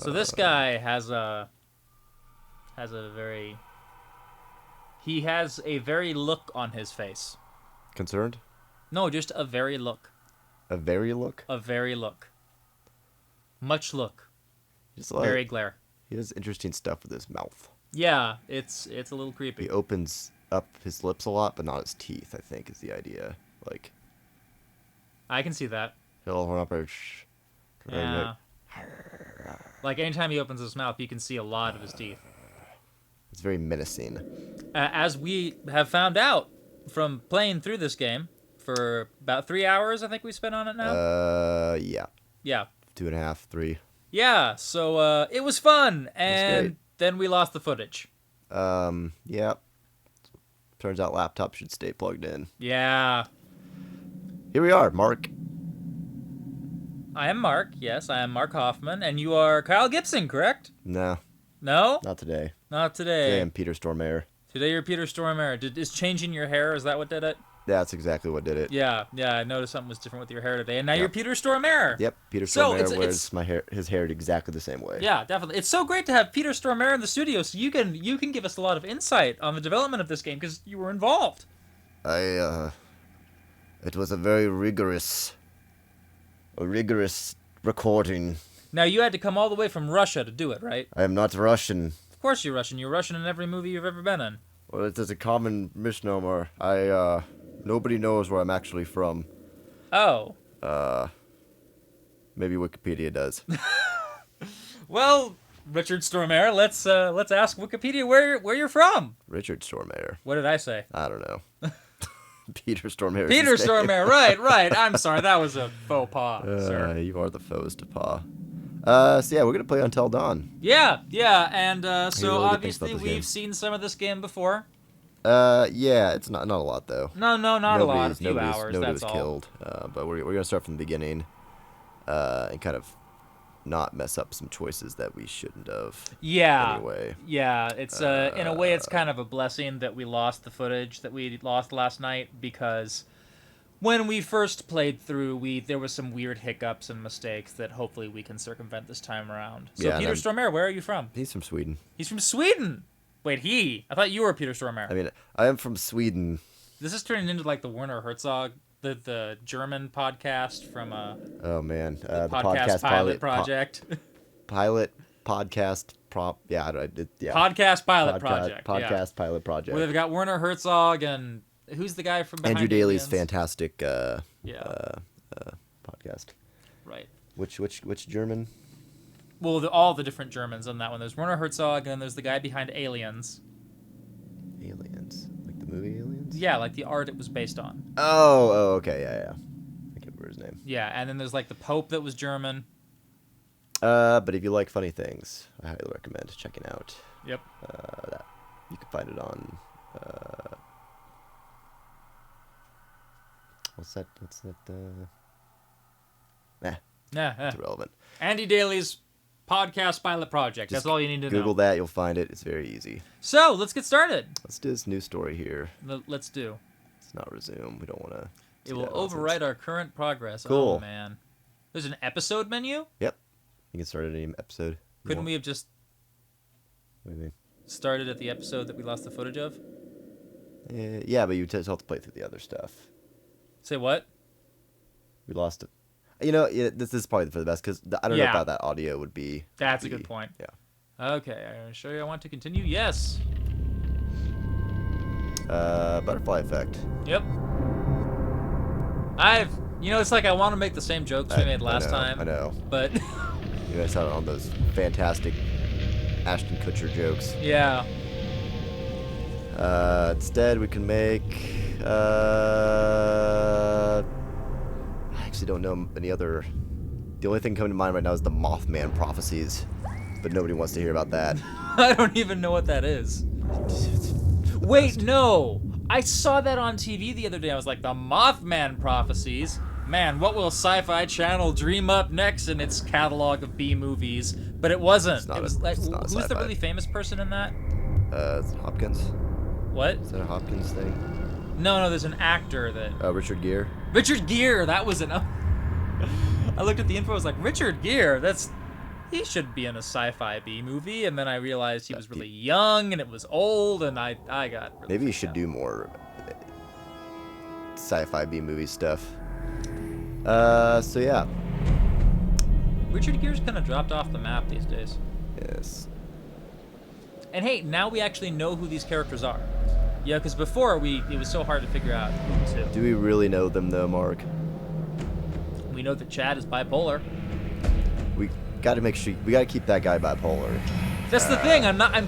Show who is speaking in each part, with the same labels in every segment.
Speaker 1: So this guy has a very... He has a very look on his face.
Speaker 2: Concerned?
Speaker 1: No, just a very look.
Speaker 2: A very look?
Speaker 1: A very look. Much look.
Speaker 2: Just
Speaker 1: Very glare.
Speaker 2: He does interesting stuff with his mouth.
Speaker 1: Yeah, it's a little creepy.
Speaker 2: He opens up his lips a lot, but not his teeth, I think, is the idea. Like,
Speaker 1: I can see that.
Speaker 2: he'll open up
Speaker 1: Yeah. Like, anytime he opens his mouth, you can see a lot of his teeth.
Speaker 2: It's very menacing.
Speaker 1: As we have found out from playing through this game for about 3 hours, I think we spent on it now.
Speaker 2: Yeah.
Speaker 1: Yeah.
Speaker 2: 2.5, 3.
Speaker 1: Yeah, so it was fun, and then we lost the footage.
Speaker 2: Yeah. Turns out laptop should stay plugged in.
Speaker 1: Yeah.
Speaker 2: Here we are, Mark.
Speaker 1: I am Mark, yes, I am Mark Hoffman, and you are Kyle Gibson, correct?
Speaker 2: No,
Speaker 1: No?
Speaker 2: not today.
Speaker 1: Not today.
Speaker 2: Today I'm Peter Stormare.
Speaker 1: Today you're Peter Stormare. Is changing your hair, is that what did it?
Speaker 2: That's exactly what did it.
Speaker 1: Yeah, I noticed something was different with your hair today, and now you're Peter Stormare.
Speaker 2: Yep, Peter
Speaker 1: So
Speaker 2: Stormare
Speaker 1: it's
Speaker 2: wears his hair exactly the same way.
Speaker 1: Yeah, definitely. It's so great to have Peter Stormare in the studio, so you can give us a lot of insight on the development of this game because you were involved.
Speaker 2: It was a very rigorous recording.
Speaker 1: Now you had to come all the way from Russia to do it, right?
Speaker 2: I am not Russian.
Speaker 1: Of course you're Russian. You're Russian in every movie you've ever been in.
Speaker 2: Well, it is a common misnomer. Nobody knows where I'm actually from.
Speaker 1: Oh.
Speaker 2: Maybe Wikipedia does.
Speaker 1: Well, Richard Stormare, let's ask Wikipedia where you're from.
Speaker 2: Richard Stormare.
Speaker 1: What did I say?
Speaker 2: I don't know. Peter Stormare.
Speaker 1: Peter Stormare, right. I'm sorry, that was a faux pas, sir.
Speaker 2: You are the foes to paw. So yeah, we're gonna play Until Dawn.
Speaker 1: Yeah, and so
Speaker 2: really good things about
Speaker 1: obviously
Speaker 2: this
Speaker 1: we've
Speaker 2: game.
Speaker 1: seen some of this game before.
Speaker 2: Yeah, it's not a lot though.
Speaker 1: No, not a lot. A few hours.
Speaker 2: Nobody
Speaker 1: That's
Speaker 2: was
Speaker 1: all.
Speaker 2: killed. But we're gonna start from the beginning, and kind of not mess up some choices that we shouldn't have.
Speaker 1: Yeah.
Speaker 2: Anyway.
Speaker 1: Yeah, it's in a way it's kind of a blessing that we lost the footage that we lost last night because when we first played through, there was some weird hiccups and mistakes that hopefully we can circumvent this time around. So
Speaker 2: Yeah,
Speaker 1: Peter Stormare, where are you from?
Speaker 2: He's from Sweden.
Speaker 1: He's from Sweden. Wait, I thought you were Peter Stormare.
Speaker 2: I mean, I am from Sweden.
Speaker 1: This is turning into like the Werner Herzog, the German podcast from
Speaker 2: Oh man,
Speaker 1: the podcast pilot project.
Speaker 2: Pilot podcast prompt. Yeah, yeah.
Speaker 1: Podcast pilot project.
Speaker 2: Podcast pilot project.
Speaker 1: Where they've got Werner Herzog and who's the guy from Behind
Speaker 2: Andrew Daly's
Speaker 1: Aliens?
Speaker 2: fantastic podcast.
Speaker 1: Right.
Speaker 2: Which German?
Speaker 1: Well, all the different Germans on that one. There's Werner Herzog, and then there's the guy behind Aliens.
Speaker 2: Aliens, like the movie Aliens.
Speaker 1: Yeah, like the art it was based on.
Speaker 2: Oh, okay, yeah. I can't remember his name.
Speaker 1: Yeah, and then there's like the Pope that was German.
Speaker 2: But if you like funny things, I highly recommend checking out.
Speaker 1: Yep.
Speaker 2: That you can find it on. What's that?
Speaker 1: Yeah.
Speaker 2: It's irrelevant.
Speaker 1: Andy Daly's podcast pilot project.
Speaker 2: Just
Speaker 1: That's all you need to
Speaker 2: Google
Speaker 1: know.
Speaker 2: that, you'll find it. It's very easy.
Speaker 1: So let's get started.
Speaker 2: Let's do this new story here.
Speaker 1: Let's do.
Speaker 2: Let's not resume. We don't want to.
Speaker 1: It will overwrite our current progress.
Speaker 2: Cool.
Speaker 1: Oh man. There's an episode menu?
Speaker 2: Yep. You can start at any episode.
Speaker 1: Couldn't we have just
Speaker 2: What do you mean?
Speaker 1: started at the episode that we lost the footage of?
Speaker 2: Yeah, but you still have to play through the other stuff.
Speaker 1: Say what?
Speaker 2: We lost it. You know, this is probably for the best because I don't know about that audio would be.
Speaker 1: That's a good point.
Speaker 2: Yeah.
Speaker 1: Okay, I'm gonna show you. I want to continue. Yes.
Speaker 2: Butterfly effect.
Speaker 1: Yep. It's like I want to make the same jokes we made last time.
Speaker 2: I know.
Speaker 1: But
Speaker 2: You guys had on those fantastic Ashton Kutcher jokes.
Speaker 1: yeah.
Speaker 2: Instead, we can make. I actually don't know any other. The only thing coming to mind right now is the Mothman prophecies, but nobody wants to hear about that.
Speaker 1: I don't even know what that is. Wait, no. I saw that on TV the other day. I was like, the Mothman prophecies. Man, what will Sci-Fi Channel dream up next in its catalog of B movies? But it wasn't. It was like, who's the really famous person in that?
Speaker 2: Is it Hopkins?
Speaker 1: What?
Speaker 2: Is that a Hopkins thing?
Speaker 1: No, there's an actor that...
Speaker 2: Richard Gere.
Speaker 1: Richard Gere, that was it. I looked at the info, I was like, Richard Gere, that's he should be in a sci-fi B movie, and then I realized he was really young and it was old, and I got really
Speaker 2: Maybe you
Speaker 1: freaked
Speaker 2: should
Speaker 1: out.
Speaker 2: do more sci-fi B movie stuff. So yeah.
Speaker 1: Richard Gere's kind of dropped off the map these days.
Speaker 2: Yes.
Speaker 1: And hey, now we actually know who these characters are. Yeah, because before it was so hard to figure out who was who.
Speaker 2: Do we really know them though, Mark?
Speaker 1: We know that Chad is bipolar.
Speaker 2: We got to make sure we got to keep that guy bipolar.
Speaker 1: That's the thing.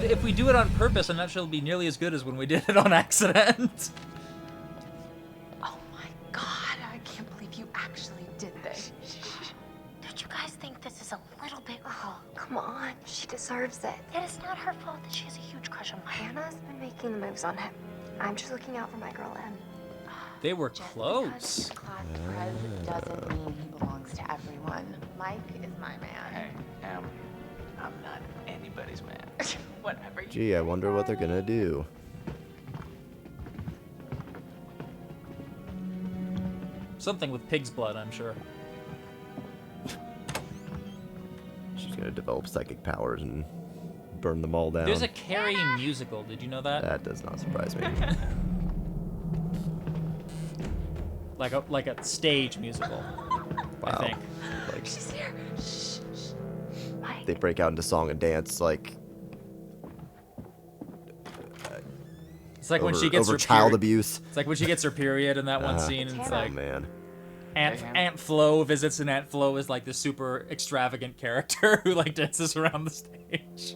Speaker 1: If we do it on purpose, I'm not sure it'll be nearly as good as when we did it on accident.
Speaker 3: Oh my god, I can't believe you actually did this.
Speaker 4: Don't you guys think this is a little bit cruel?
Speaker 5: Come on, she deserves it.
Speaker 4: It is not her fault that she has a huge crush on Mike.
Speaker 5: Hannah's been making the moves on him. I'm just looking out for my girl, Em.
Speaker 1: They were
Speaker 3: Just
Speaker 1: close.
Speaker 3: because he's class pres doesn't mean he belongs to everyone. Mike is my man.
Speaker 6: Hey, I'm not anybody's man.
Speaker 3: Whatever.
Speaker 2: Gee, I wonder what they're gonna do.
Speaker 1: Something with pig's blood, I'm sure.
Speaker 2: She's gonna develop psychic powers and burn them all down.
Speaker 1: There's a Carrie musical. Did you know that?
Speaker 2: That does not surprise me.
Speaker 1: Like a stage musical.
Speaker 2: Wow.
Speaker 1: I think.
Speaker 2: Like
Speaker 3: She's here. Shh, shh. Mike.
Speaker 2: they break out into song and dance like
Speaker 1: It's like when
Speaker 2: over,
Speaker 1: she gets
Speaker 2: over
Speaker 1: her
Speaker 2: child
Speaker 1: period.
Speaker 2: abuse.
Speaker 1: It's like when she gets her period in that one scene, and it's
Speaker 2: Oh
Speaker 1: like
Speaker 2: man.
Speaker 1: Aunt Flo visits, and Aunt Flo is like the super extravagant character who like dances around the stage.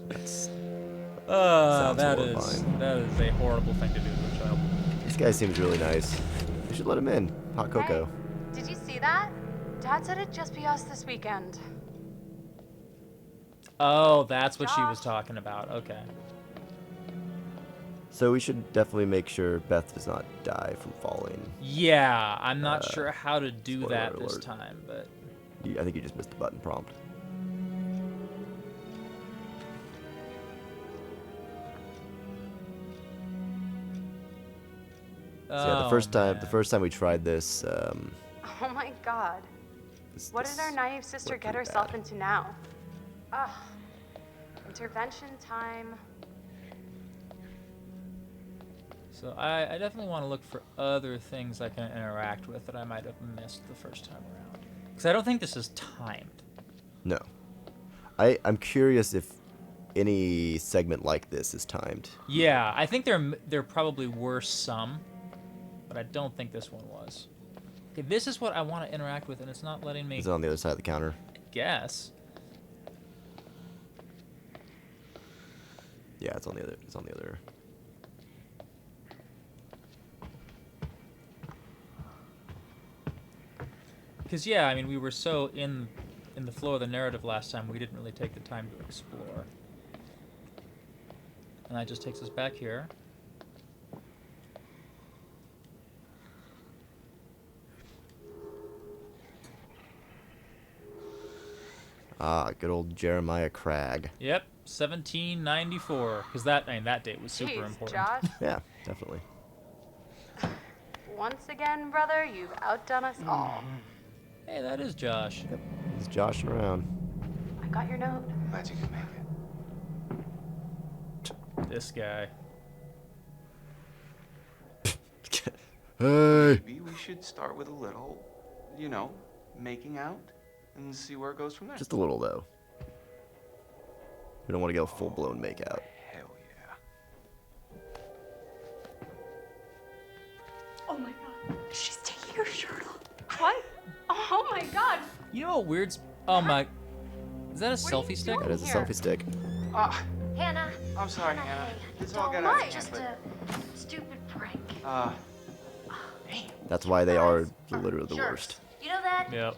Speaker 2: Sounds
Speaker 1: that
Speaker 2: horrifying.
Speaker 1: is a horrible thing to do to a child.
Speaker 2: This guy seems really nice. We should let him in. Hot cocoa.
Speaker 7: Hey, did you see that? Dad said it'd just be us this weekend.
Speaker 1: Oh, that's what she was talking about. Okay.
Speaker 2: So we should definitely make sure Beth does not die from falling.
Speaker 1: Yeah, I'm not sure how to do
Speaker 2: spoiler
Speaker 1: that this
Speaker 2: alert.
Speaker 1: time, but
Speaker 2: I think you just missed the button prompt. So yeah,
Speaker 1: Oh,
Speaker 2: the first time we tried this,
Speaker 7: Oh my god. What did our naive sister
Speaker 2: worked
Speaker 7: get
Speaker 2: pretty
Speaker 7: herself
Speaker 2: bad.
Speaker 7: into now? Ugh. Intervention time.
Speaker 1: So I definitely want to look for other things I can interact with that I might have missed the first time around. Because I don't think this is timed.
Speaker 2: No. I'm curious if any segment like this is timed.
Speaker 1: Yeah, I think there probably were some, but I don't think this one was. Okay, this is what I want to interact with, and it's not letting me
Speaker 2: Is it on the other side of the counter?
Speaker 1: guess.
Speaker 2: Yeah, it's on the other.
Speaker 1: Because yeah, I mean, we were so in the flow of the narrative last time, we didn't really take the time to explore. And that just takes us back here.
Speaker 2: Ah, good old Jeremiah Cragg.
Speaker 1: Yep, 1794. Because that date was super
Speaker 7: Jeez,
Speaker 1: important.
Speaker 7: Josh.
Speaker 2: Yeah, definitely.
Speaker 7: Once again, brother, you've outdone us all.
Speaker 1: Hey, that is Josh.
Speaker 2: He's joshing around.
Speaker 7: I got your note.
Speaker 6: Glad you could make it.
Speaker 1: This guy.
Speaker 2: Hey!
Speaker 6: Maybe we should start with a little, making out and see where it goes from there.
Speaker 2: Just a little though. We don't want to go full blown makeout.
Speaker 6: Hell yeah.
Speaker 3: Oh my god. She's taking her shirt off.
Speaker 7: What? Oh my god.
Speaker 1: You know what weird? Oh my. Is that a
Speaker 7: are you
Speaker 1: selfie stick?
Speaker 2: That is a
Speaker 7: Here.
Speaker 2: selfie stick.
Speaker 4: Hannah.
Speaker 6: I'm sorry, Hannah. This all got
Speaker 7: Don't
Speaker 6: out of
Speaker 7: lie.
Speaker 6: hand,
Speaker 4: Just a stupid prank.
Speaker 6: but
Speaker 2: That's why they are literally the worst.
Speaker 4: You know that?
Speaker 1: Yep.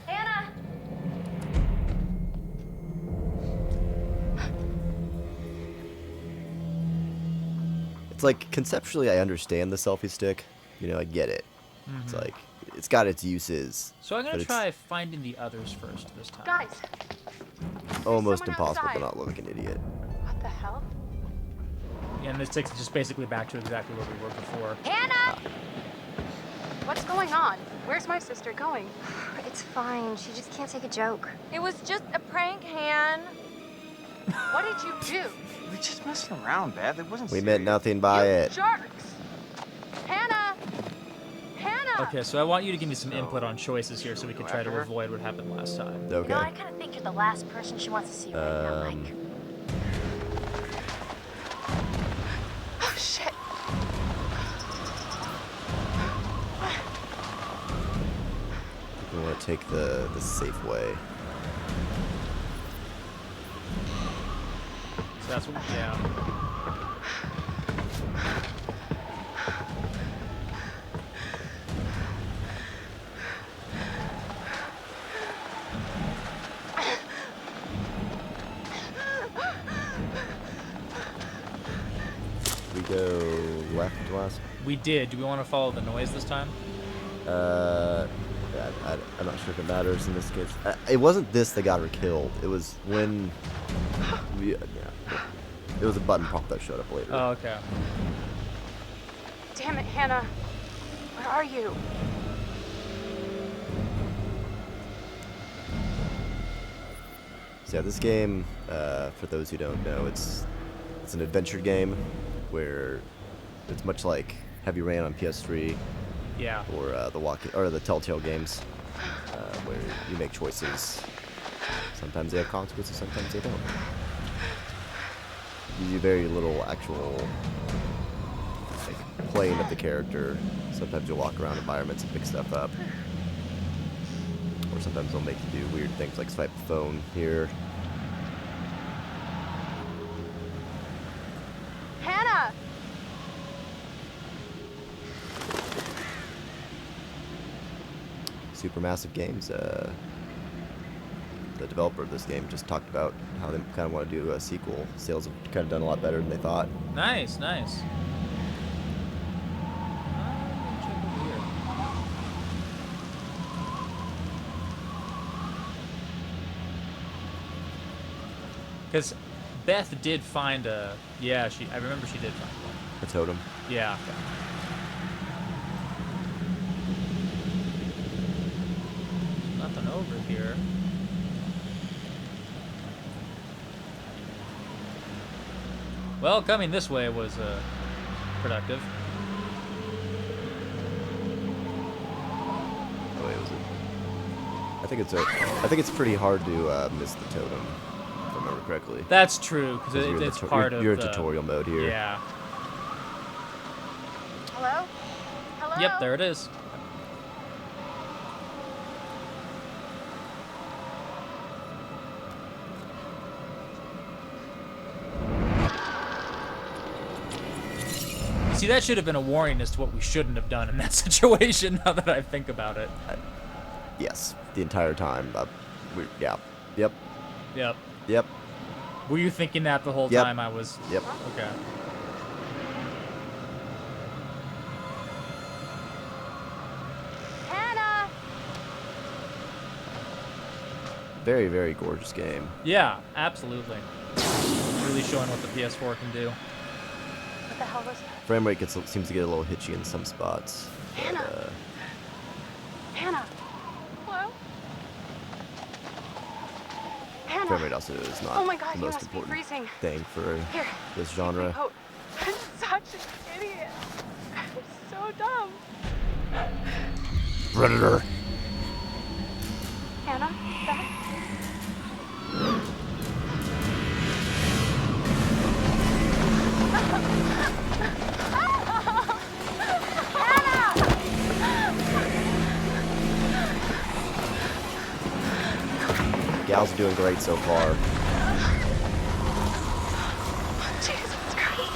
Speaker 4: Hannah.
Speaker 2: It's like conceptually I understand the selfie stick. I get it. It's like it's got its uses.
Speaker 1: So I'm
Speaker 2: but
Speaker 1: gonna
Speaker 2: it's
Speaker 1: try finding the others first this time.
Speaker 7: Guys,
Speaker 2: almost
Speaker 7: someone
Speaker 2: impossible to
Speaker 7: outside.
Speaker 2: not look like an idiot.
Speaker 7: what the hell?
Speaker 1: And this takes us just basically back to exactly where we were before.
Speaker 7: Hannah! What's going on? Where's my sister going?
Speaker 5: It's fine. She just can't take a joke.
Speaker 7: It was just a prank, Han. What did you do?
Speaker 6: We're just messing around, Beth. It wasn't
Speaker 2: We
Speaker 6: serious.
Speaker 2: meant nothing by
Speaker 7: You
Speaker 2: it.
Speaker 7: jerks! Hannah! Hannah!
Speaker 1: Okay, so I want you to give me some input on choices here so we can try to avoid what happened last time.
Speaker 4: You know, I
Speaker 2: Okay.
Speaker 4: kind of think you're the last person she wants to see right now, Mike.
Speaker 7: Oh, shit.
Speaker 2: We want to take the safe way.
Speaker 1: So that's what, yeah.
Speaker 2: We go left last.
Speaker 1: We did. Do we want to follow the noise this time?
Speaker 2: I'm not sure if it matters in this case. It wasn't this that got her killed. It was when it was a button prompt that showed up later.
Speaker 1: Oh, okay.
Speaker 7: Damn it, Hannah. Where are you?
Speaker 2: So yeah, this game, for those who don't know, it's an adventure game where it's much like Heavy Rain on PS3
Speaker 1: Yeah.
Speaker 2: or the Telltale games, where you make choices. Sometimes they have consequences, sometimes they don't. You do very little actual playing of the character. Sometimes you'll walk around environments and pick stuff up. Or sometimes they'll make you do weird things like swipe the phone here.
Speaker 7: Hannah!
Speaker 2: Supermassive Games, the developer of this game, just talked about how they kind of want to do a sequel. Sales have kind of done a lot better than they thought.
Speaker 1: Nice, nice. Because Beth did find a... Yeah, I remember she did find one.
Speaker 2: A totem.
Speaker 1: Yeah. Nothing over here. Well, coming this way was productive.
Speaker 2: Oh, wait, was it? I think it's pretty hard to miss the totem, if I remember correctly.
Speaker 1: That's true, because
Speaker 2: you're in
Speaker 1: it's
Speaker 2: the
Speaker 1: part of
Speaker 2: you're in
Speaker 1: the...
Speaker 2: tutorial mode here.
Speaker 1: Yeah.
Speaker 7: Hello? Hello?
Speaker 1: Yep, there it is. See, that should have been a warning as to what we shouldn't have done in that situation, now that I think about it.
Speaker 2: Yes, the entire time. Yeah. Yep.
Speaker 1: Yep.
Speaker 2: Yep.
Speaker 1: Were you thinking that the whole
Speaker 2: Yep.
Speaker 1: time I was...
Speaker 2: Yep.
Speaker 1: Okay.
Speaker 7: Hannah!
Speaker 2: Very, very gorgeous game.
Speaker 1: Yeah, absolutely. Really showing what the PS4 can do.
Speaker 7: What the hell was that?
Speaker 2: Frame rate seems to get a little hitchy in some spots. But,
Speaker 7: Hannah! Hannah! Hello? Hannah!
Speaker 2: frame rate also is not
Speaker 7: Oh my God,
Speaker 2: the
Speaker 7: you
Speaker 2: most
Speaker 7: must be
Speaker 2: important
Speaker 7: freezing.
Speaker 2: thing for
Speaker 7: Here,
Speaker 2: this
Speaker 7: take my
Speaker 2: genre.
Speaker 7: coat. I'm such an idiot. I'm so dumb.
Speaker 2: Predator.
Speaker 7: Hannah? Beth?
Speaker 2: Gals are doing great so far.
Speaker 7: Jesus Christ.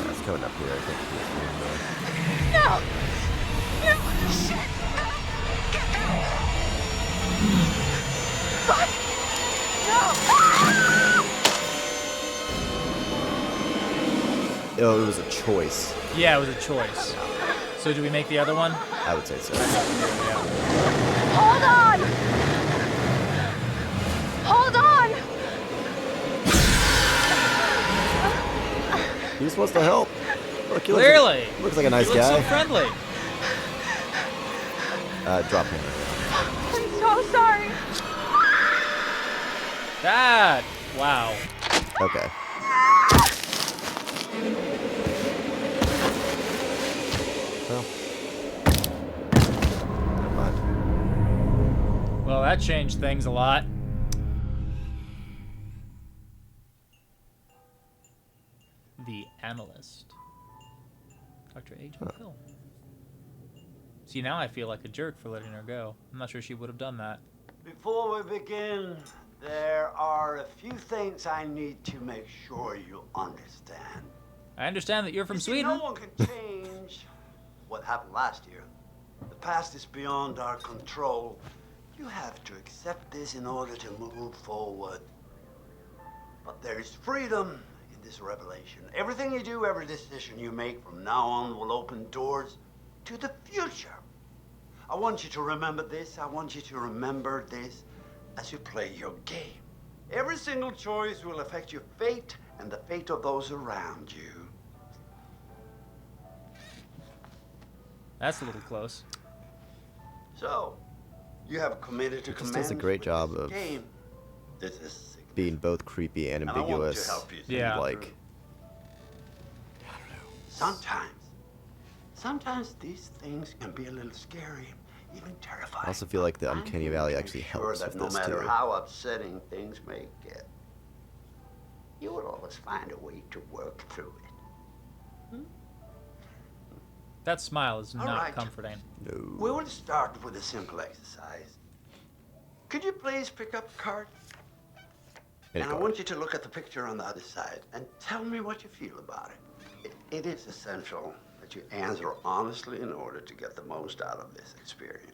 Speaker 2: That's coming up here, I think.
Speaker 7: No! No! Shit! Get out! Fuck! No!
Speaker 2: Oh, it was a choice.
Speaker 1: Yeah, it was a choice. So do we make the other one?
Speaker 2: I would say so.
Speaker 7: Hold on! Hold on!
Speaker 2: He just wants to help. Look, he
Speaker 1: Clearly.
Speaker 2: looks like a nice
Speaker 1: He looks
Speaker 2: guy.
Speaker 1: so friendly.
Speaker 2: Drop hammer.
Speaker 7: I'm so sorry.
Speaker 1: That. Wow.
Speaker 2: Okay. Well. Never mind.
Speaker 1: Well, that changed things a lot. The analyst. Dr. Agent Hill. See, now I feel like a jerk for letting her go. I'm not sure she would have done that.
Speaker 8: Before we begin, there are a few things I need to make sure you understand.
Speaker 1: I understand that you're from
Speaker 8: You see,
Speaker 1: Sweden.
Speaker 8: no one can change what happened last year. The past is beyond our control. You have to accept this in order to move forward. But there is freedom in this revelation. Everything you do, every decision you make from now on will open doors to the future. I want you to remember this. I want you to remember this as you play your game. Every single choice will affect your fate and the fate of those around you.
Speaker 1: That's a little close.
Speaker 8: So, you have committed to
Speaker 2: Just does a
Speaker 8: commence
Speaker 2: great
Speaker 8: with
Speaker 2: job
Speaker 8: this
Speaker 2: of
Speaker 8: game. This is significant.
Speaker 2: being both creepy and
Speaker 8: And I want to
Speaker 2: ambiguous.
Speaker 8: help you.
Speaker 1: Yeah.
Speaker 2: And, like,
Speaker 8: Sometimes these things can be a little scary, even terrifying.
Speaker 2: I also feel like the
Speaker 8: I'm
Speaker 2: uncanny
Speaker 8: here
Speaker 2: valley
Speaker 8: to
Speaker 2: actually
Speaker 8: make sure
Speaker 2: helps
Speaker 8: that
Speaker 2: with
Speaker 8: no
Speaker 2: this
Speaker 8: matter
Speaker 2: too.
Speaker 8: how upsetting things may get, you will always find a way to work through it.
Speaker 1: That smile is
Speaker 8: All
Speaker 1: not
Speaker 8: right.
Speaker 1: comforting.
Speaker 2: No.
Speaker 8: We will start with a simple exercise. Could you please pick up a card?
Speaker 2: Any
Speaker 8: And I
Speaker 2: card.
Speaker 8: want you to look at the picture on the other side and tell me what you feel about it. It is essential that you answer honestly in order to get the most out of this experience.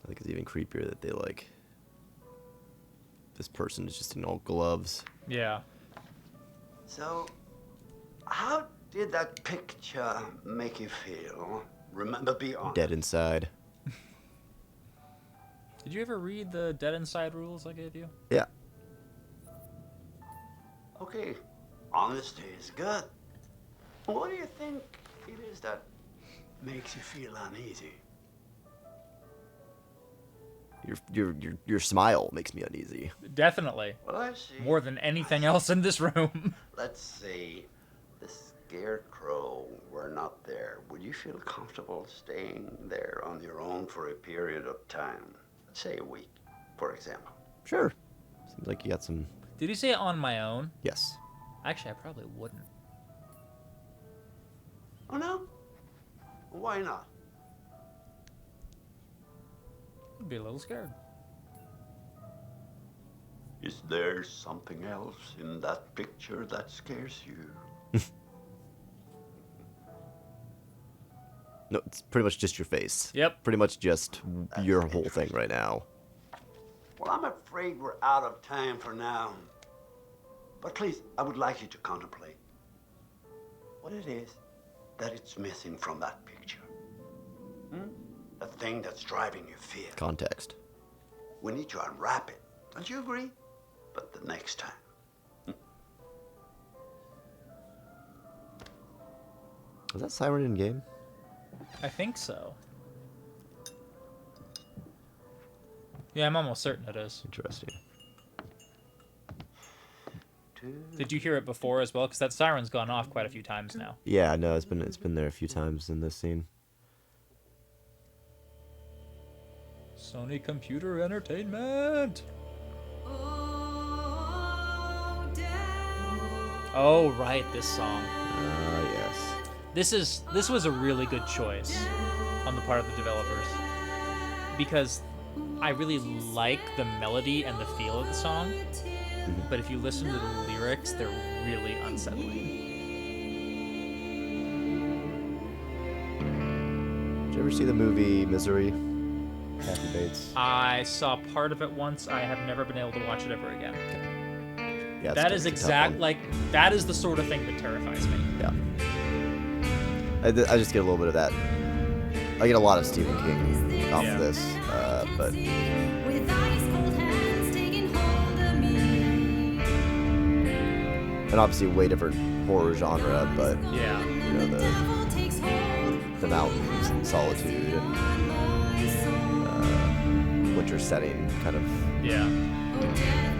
Speaker 2: I think it's even creepier that they like. This person is just in all gloves.
Speaker 1: Yeah.
Speaker 8: So, how did that picture make you feel? Remember, be honest.
Speaker 2: Dead inside.
Speaker 1: Did you ever read the Dead Inside rules I gave you?
Speaker 2: Yeah.
Speaker 8: Okay, honesty is good. What do you think it is that makes you feel uneasy?
Speaker 2: Your smile makes me uneasy.
Speaker 1: Definitely.
Speaker 8: Well, I see.
Speaker 1: More than anything else in this room.
Speaker 8: Let's say the scarecrow were not there. Would you feel comfortable staying there on your own for a period of time? Let's say a week, for example.
Speaker 2: Sure. Seems like you got some.
Speaker 1: Did you say on my own?
Speaker 2: Yes.
Speaker 1: Actually, I probably wouldn't.
Speaker 8: Oh, no? Why not?
Speaker 1: I'd be a little scared.
Speaker 8: Is there something else in that picture that scares you?
Speaker 2: No, it's pretty much just your face.
Speaker 1: Yep.
Speaker 2: Pretty much just your whole thing right now.
Speaker 8: Well, I'm afraid we're out of time for now. But please, I would like you to contemplate what it is that it's missing from that picture. The thing that's driving you fear.
Speaker 2: Context.
Speaker 8: We need to unwrap it. Don't you agree? But the next time.
Speaker 2: Was that siren in game?
Speaker 1: I think so. Yeah, I'm almost certain it is.
Speaker 2: Interesting.
Speaker 1: Did you hear it before as well? Because that siren's gone off quite a few times now.
Speaker 2: Yeah, no, it's been there a few times in this scene.
Speaker 1: Sony Computer Entertainment. Oh right, this song.
Speaker 2: Yes.
Speaker 1: This was a really good choice on the part of the developers because I really like the melody and the feel of the song, but if you listen to the lyrics, they're really unsettling.
Speaker 2: Did you ever see the movie Misery? Kathy Bates.
Speaker 1: I saw part of it once. I have never been able to watch it ever again.
Speaker 2: Yeah,
Speaker 1: That
Speaker 2: it's
Speaker 1: is
Speaker 2: a tough
Speaker 1: exact
Speaker 2: one.
Speaker 1: like that is the sort of thing that terrifies me.
Speaker 2: Yeah. I just get a little bit of that. I get a lot of Stephen King off
Speaker 1: Yeah.
Speaker 2: of this, but and obviously a way different horror genre, but
Speaker 1: Yeah.
Speaker 2: you know the mountains and solitude and winter setting kind of.
Speaker 1: Yeah.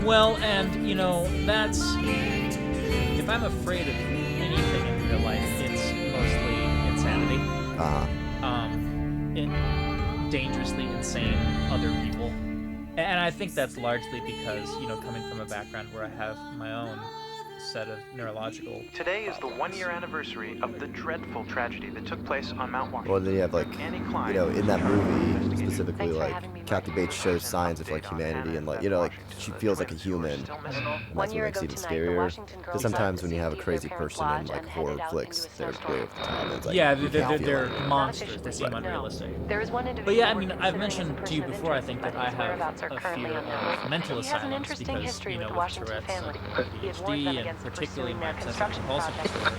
Speaker 1: Well, and you know, that's if I'm afraid of anything in real life, it's mostly insanity. Dangerously insane other people. And I think that's largely because, you know, coming from a background where I have my own set of neurological
Speaker 9: Today is the one-year anniversary of the dreadful tragedy that took place on Mount Washington.
Speaker 2: Or then you have like, you know, in that movie specifically, like Kathy Bates shows signs of like humanity and like, you know, like she feels like a human, and that's what makes it even scarier. Because sometimes when you have a crazy person in like horror flicks, they're way over the top. And it's like,
Speaker 1: yeah,
Speaker 2: you can't feel
Speaker 1: they're
Speaker 2: it.
Speaker 1: monsters. They seem unrealistic. But
Speaker 7: But
Speaker 1: yeah, I mean, I've mentioned to you before, I think that I have a fear of mental asylums because, you know, with Tourette's and ADHD and particularly my obsessive compulsive disorder,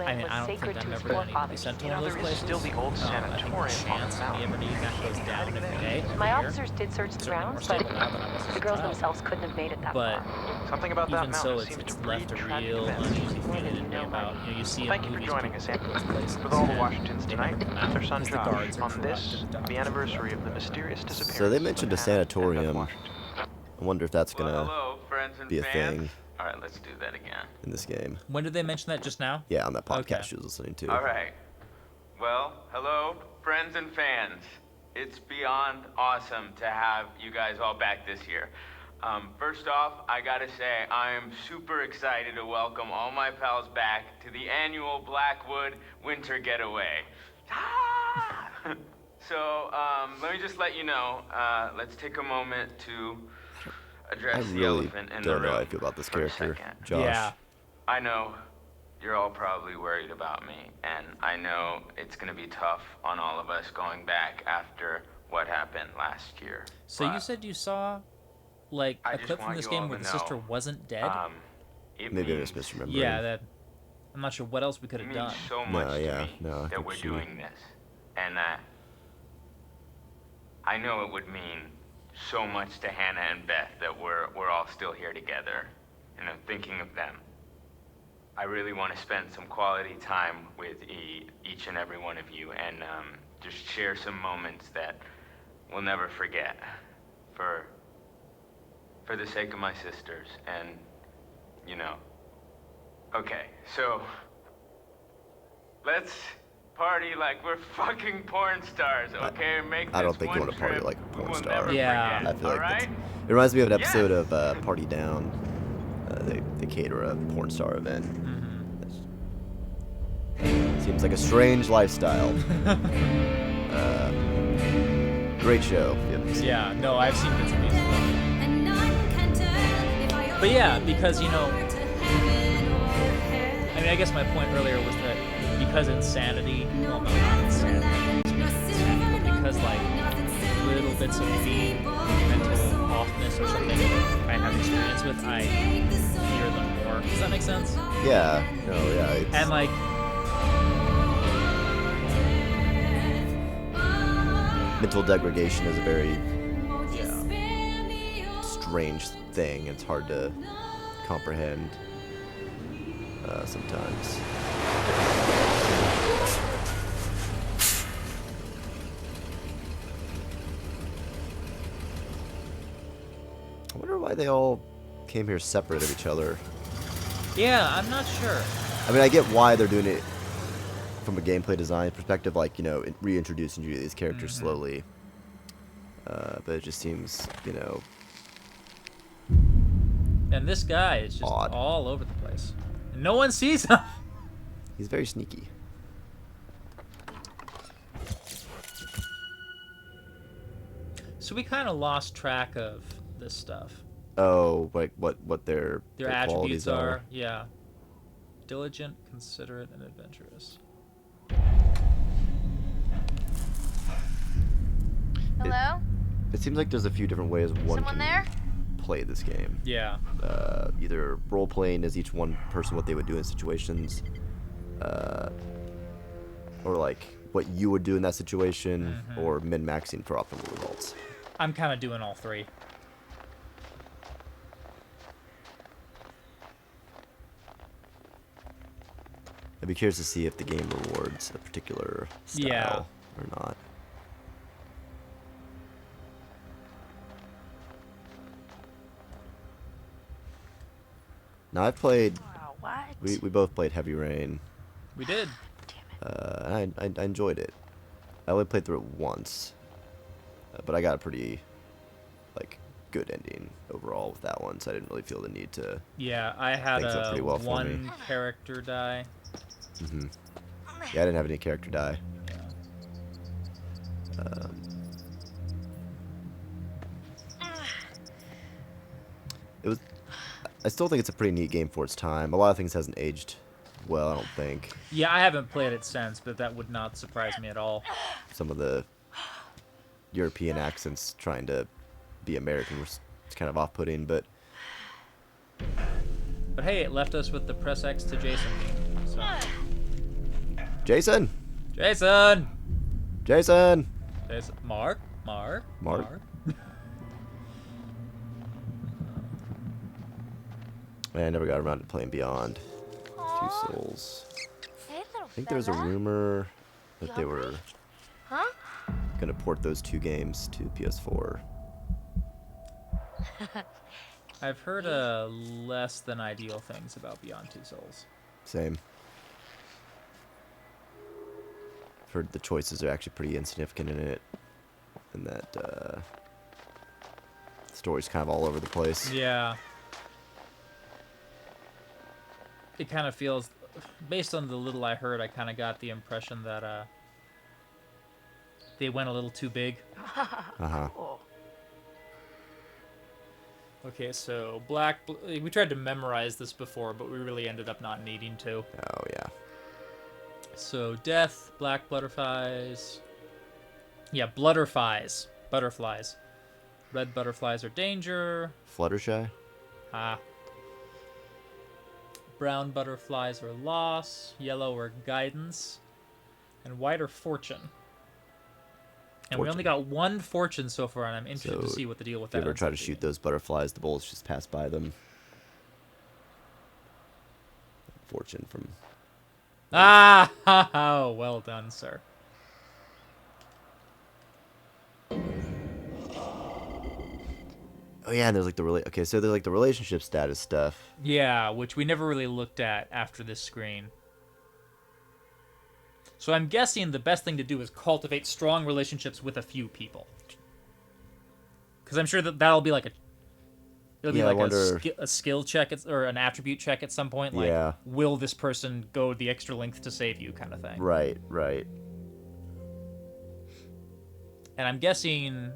Speaker 1: I mean, I don't think I'm ever going to be sent to one of those places.
Speaker 9: Still the old
Speaker 1: I think the
Speaker 9: sanatorium
Speaker 1: chance of me ever needing that goes down every day.
Speaker 7: My
Speaker 1: every year.
Speaker 7: officers did search the
Speaker 1: Certainly more
Speaker 7: grounds,
Speaker 1: stable
Speaker 7: but
Speaker 1: now than I was as a
Speaker 7: the girls
Speaker 1: child.
Speaker 7: themselves couldn't have made it that
Speaker 1: But
Speaker 7: far.
Speaker 9: Something about that
Speaker 1: even so,
Speaker 9: mountain seems
Speaker 1: it's
Speaker 9: to breed
Speaker 1: left a
Speaker 9: tragic
Speaker 1: real
Speaker 9: events.
Speaker 1: uneasy feeling in me about, you know, you see in
Speaker 9: Thank you for
Speaker 1: movies
Speaker 9: joining
Speaker 1: people
Speaker 9: us,
Speaker 1: go to those places
Speaker 9: With all the
Speaker 1: and
Speaker 9: Washingtons
Speaker 1: they
Speaker 9: tonight,
Speaker 1: never come out
Speaker 9: their son
Speaker 1: because the
Speaker 9: Josh,
Speaker 1: guards are
Speaker 9: on
Speaker 1: corrupt
Speaker 9: this,
Speaker 1: and the doctors
Speaker 9: the
Speaker 1: are
Speaker 9: anniversary
Speaker 1: corrupt.
Speaker 9: of the mysterious disappearance.
Speaker 2: So they mentioned a
Speaker 9: of Manhattan and
Speaker 2: sanatorium.
Speaker 9: Washington.
Speaker 2: I wonder if that's
Speaker 6: Well,
Speaker 2: gonna
Speaker 6: hello, friends and
Speaker 2: be a
Speaker 6: fans.
Speaker 2: thing
Speaker 6: All right, let's do that again.
Speaker 2: in this game.
Speaker 1: When did they mention that? Just now?
Speaker 2: Yeah, on that podcast
Speaker 1: Okay.
Speaker 2: she was listening to.
Speaker 6: All right. Well, hello, friends and fans. It's beyond awesome to have you guys all back this year. First off, I gotta say, I am super excited to welcome all my pals back to the annual Blackwood Winter Getaway. Ah! So, let me just let you know, let's take a moment to
Speaker 2: I
Speaker 6: address the
Speaker 2: really
Speaker 6: elephant in the
Speaker 2: don't know how I
Speaker 6: room
Speaker 2: feel about this
Speaker 6: for a
Speaker 2: character,
Speaker 6: second.
Speaker 2: Josh.
Speaker 1: Yeah.
Speaker 6: I know you're all probably worried about me, and I know it's gonna be tough on all of us going back after what happened last year.
Speaker 1: So you
Speaker 6: But,
Speaker 1: said you saw, like,
Speaker 6: I
Speaker 1: a
Speaker 6: just
Speaker 1: clip from
Speaker 6: want
Speaker 1: this
Speaker 6: you
Speaker 1: game
Speaker 6: all
Speaker 1: where
Speaker 6: to
Speaker 1: the sister
Speaker 6: know,
Speaker 1: wasn't dead?
Speaker 6: it
Speaker 2: Maybe I
Speaker 6: means,
Speaker 2: was misremembering.
Speaker 1: Yeah, that... I'm not sure what else we could
Speaker 6: it
Speaker 1: have
Speaker 6: means
Speaker 1: done.
Speaker 6: so much
Speaker 2: No,
Speaker 6: to
Speaker 2: yeah,
Speaker 6: me
Speaker 2: no, I
Speaker 6: that
Speaker 2: think
Speaker 6: we're
Speaker 2: she-
Speaker 6: doing this, and I know it would mean so much to Hannah and Beth that we're all still here together, and I'm thinking of them. I really want to spend some quality time with each and every one of you, and just share some moments that we'll never forget, for the sake of my sisters, and you know. Okay, so let's party like we're fucking porn stars, okay? Make this
Speaker 2: I don't think you
Speaker 6: one
Speaker 2: want to party
Speaker 6: trip
Speaker 2: like a
Speaker 6: we
Speaker 2: porn
Speaker 6: will
Speaker 2: star.
Speaker 6: never
Speaker 1: Yeah.
Speaker 6: forget,
Speaker 2: I feel like
Speaker 6: all right?
Speaker 2: it reminds me of an episode
Speaker 6: Yes!
Speaker 2: of Party Down. They cater a porn star event. Seems like a strange lifestyle. Great show. If you haven't seen it.
Speaker 1: Yeah, no, I've seen bits and pieces of it. But yeah, because, you know, I mean, I guess my point earlier was that because insanity, well, no, not insanity, but because, like, little bits of the mental offness or something that I have experience with, I fear them more. Does that make sense?
Speaker 2: Yeah. No. Yeah. It's,
Speaker 1: And, like,
Speaker 2: mental degradation is a very
Speaker 1: yeah.
Speaker 2: strange thing. It's hard to comprehend sometimes. I wonder why they all came here separate of each other.
Speaker 1: Yeah, I'm not sure.
Speaker 2: I mean, I get why they're doing it from a gameplay design perspective, like, you know, reintroducing you to these characters slowly. But it just seems, you know,
Speaker 1: And this guy is just
Speaker 2: Odd.
Speaker 1: all over the place. No one sees him.
Speaker 2: he's very sneaky.
Speaker 1: So we kind of lost track of this stuff.
Speaker 2: Oh, like what their
Speaker 1: Attributes
Speaker 2: qualities
Speaker 1: are, yeah. Diligent, considerate, and adventurous.
Speaker 5: Hello?
Speaker 2: It seems like there's a few different ways one
Speaker 5: Someone
Speaker 2: can
Speaker 5: there?
Speaker 2: play this game.
Speaker 1: Yeah.
Speaker 2: Either role playing as each one person what they would do in situations, or like what you would do in that situation, or min-maxing for optimal results.
Speaker 1: I'm kind of doing all three.
Speaker 2: I'd be curious to see if the game rewards a particular style or not. Now I've played. We both played Heavy Rain.
Speaker 1: We did.
Speaker 2: I enjoyed it. I only played through it once, but I got a pretty good ending overall with that one, so I didn't really feel the need to.
Speaker 1: Yeah, I had one character die.
Speaker 2: Yeah, I didn't have any character die. It was. I still think it's a pretty neat game for its time. A lot of things hasn't aged well, I don't think.
Speaker 1: Yeah, I haven't played it since, but that would not surprise me at all.
Speaker 2: Some of the European accents trying to be American was kind of off-putting, but
Speaker 1: hey, it left us with the press X to Jason meme. So.
Speaker 2: Jason.
Speaker 1: Mark.
Speaker 2: Man, I never got around to playing Beyond Two Souls. I think there was a rumor that they were gonna port those two games to PS4.
Speaker 1: I've heard less than ideal things about Beyond Two Souls.
Speaker 2: Same. I've heard the choices are actually pretty insignificant in it, and that the story's kind of all over the place.
Speaker 1: Yeah. It kind of feels, based on the little I heard, I kind of got the impression that they went a little too big. Okay, so we tried to memorize this before, but we really ended up not needing to.
Speaker 2: Oh, yeah.
Speaker 1: So, death, black butterflies. Yeah, butterflies. Red butterflies are danger.
Speaker 2: Fluttershy?
Speaker 1: Brown butterflies are loss. Yellow are guidance. And white are fortune. And we only got one fortune so far, and I'm interested to see what the deal with that is.
Speaker 2: If you ever try to shoot those butterflies, the bullets just pass by them. Fortune from...
Speaker 1: Oh, well done, sir.
Speaker 2: Oh yeah, and there's so there's the relationship status stuff.
Speaker 1: Yeah, which we never really looked at after this screen. So I'm guessing the best thing to do is cultivate strong relationships with a few people. Because I'm sure that'll be like a skill check or an attribute check at some point. Like, will this person go the extra length to save you, kind of thing.
Speaker 2: Right.
Speaker 1: And I'm guessing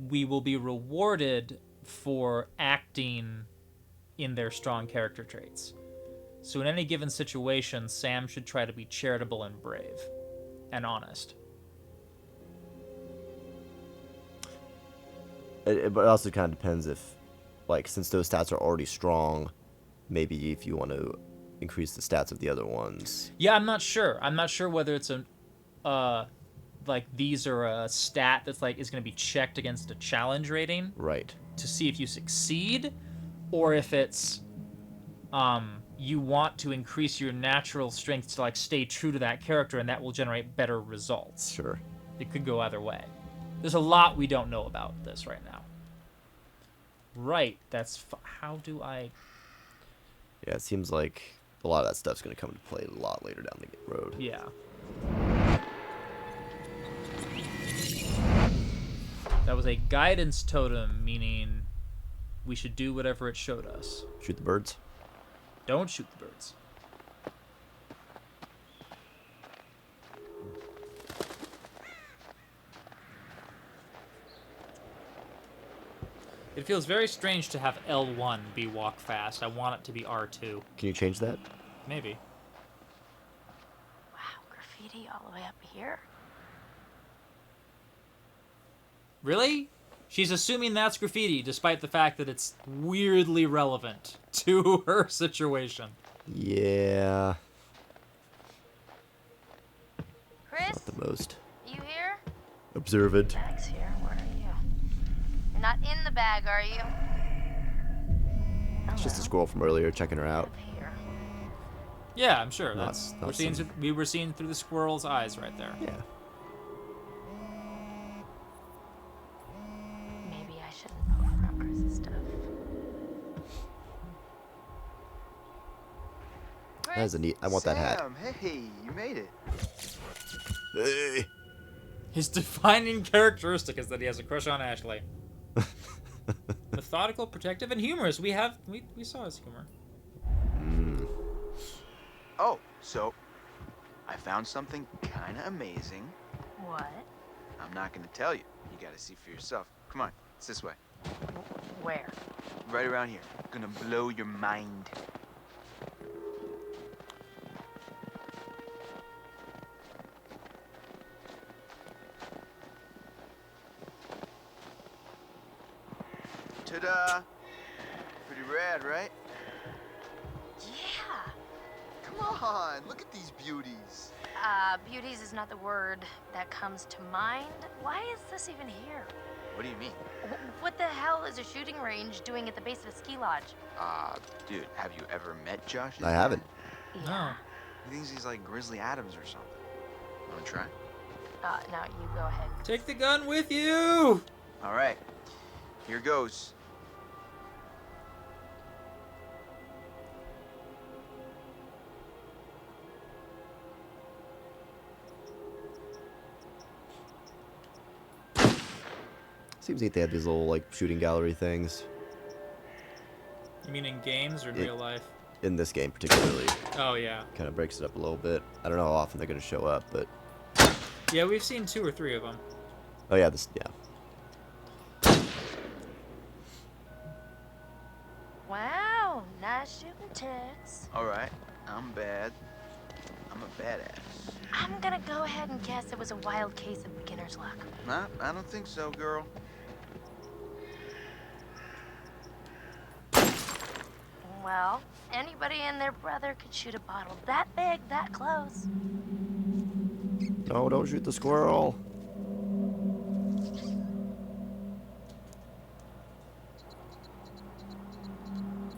Speaker 1: we will be rewarded for acting in their strong character traits. So in any given situation, Sam should try to be charitable and brave and honest.
Speaker 2: But it also kind of depends if, since those stats are already strong, maybe if you want to increase the stats of the other ones.
Speaker 1: Yeah, I'm not sure. I'm not sure whether it's these are a stat that's is going to be checked against a challenge rating.
Speaker 2: Right.
Speaker 1: To see if you succeed, or if it's you want to increase your natural strength to stay true to that character, and that will generate better results.
Speaker 2: Sure.
Speaker 1: It could go either way. There's a lot we don't know about this right now. Right. How do I...
Speaker 2: Yeah, it seems like a lot of that stuff's going to come into play a lot later down the road.
Speaker 1: Yeah. That was a guidance totem, meaning we should do whatever it showed us.
Speaker 2: Shoot the birds?
Speaker 1: Don't shoot the birds. It feels very strange to have L1 be walk fast. I want it to be R2.
Speaker 2: Can you change that?
Speaker 1: Maybe.
Speaker 4: Wow, graffiti all the way up here.
Speaker 1: Really? She's assuming that's graffiti, despite the fact that it's weirdly relevant to her situation.
Speaker 2: Yeah.
Speaker 4: Chris?
Speaker 2: Not the most.
Speaker 4: You here?
Speaker 2: Observant.
Speaker 4: Bag's here. Where are you? You're not in the bag, are you?
Speaker 2: It's just a squirrel from earlier checking her out.
Speaker 4: Here.
Speaker 1: Yeah, I'm sure.
Speaker 2: Not-
Speaker 1: That's
Speaker 2: not some-
Speaker 1: we were seeing through the squirrel's eyes right there.
Speaker 2: Yeah.
Speaker 3: Maybe I shouldn't poke around Chris's stuff.
Speaker 2: That is a neat. I want that hat.
Speaker 10: Sam, hey, you made it.
Speaker 2: Hey.
Speaker 1: His defining characteristic is that he has a crush on Ashley. Methodical, protective, and humorous. We saw his humor.
Speaker 10: Oh, so I found something kind of amazing.
Speaker 3: What?
Speaker 10: I'm not gonna tell you. You gotta see for yourself. Come on, it's this way.
Speaker 3: Where?
Speaker 10: Right around here. Gonna blow your mind. Ta-da! Pretty rad, right?
Speaker 3: Yeah.
Speaker 10: Come on, look at these beauties.
Speaker 3: Beauties is not the word that comes to mind. Why is this even here?
Speaker 10: What do you mean?
Speaker 3: What the hell is a shooting range doing at the base of a ski lodge?
Speaker 10: Dude, have you ever met Josh?
Speaker 2: I haven't.
Speaker 1: No.
Speaker 10: He thinks he's like Grizzly Adams or something. Wanna try?
Speaker 3: No, you go ahead.
Speaker 1: Take the gun with you.
Speaker 10: All right, here goes.
Speaker 2: Seems neat they have these little like shooting gallery things
Speaker 1: You mean in games or in real life?
Speaker 2: in this game particularly.
Speaker 1: Oh yeah.
Speaker 2: Kind of breaks it up a little bit. I don't know how often they're gonna show up, but
Speaker 1: Yeah, we've seen 2 or 3 of them.
Speaker 2: oh yeah, yeah.
Speaker 3: Wow, nice shooting, Tex.
Speaker 10: All right, I'm bad. I'm a badass.
Speaker 3: I'm gonna go ahead and guess it was a wild case of beginner's luck.
Speaker 10: Nah, I don't think so, girl.
Speaker 3: Well, anybody and their brother could shoot a bottle that big, that close.
Speaker 2: No, don't shoot the squirrel.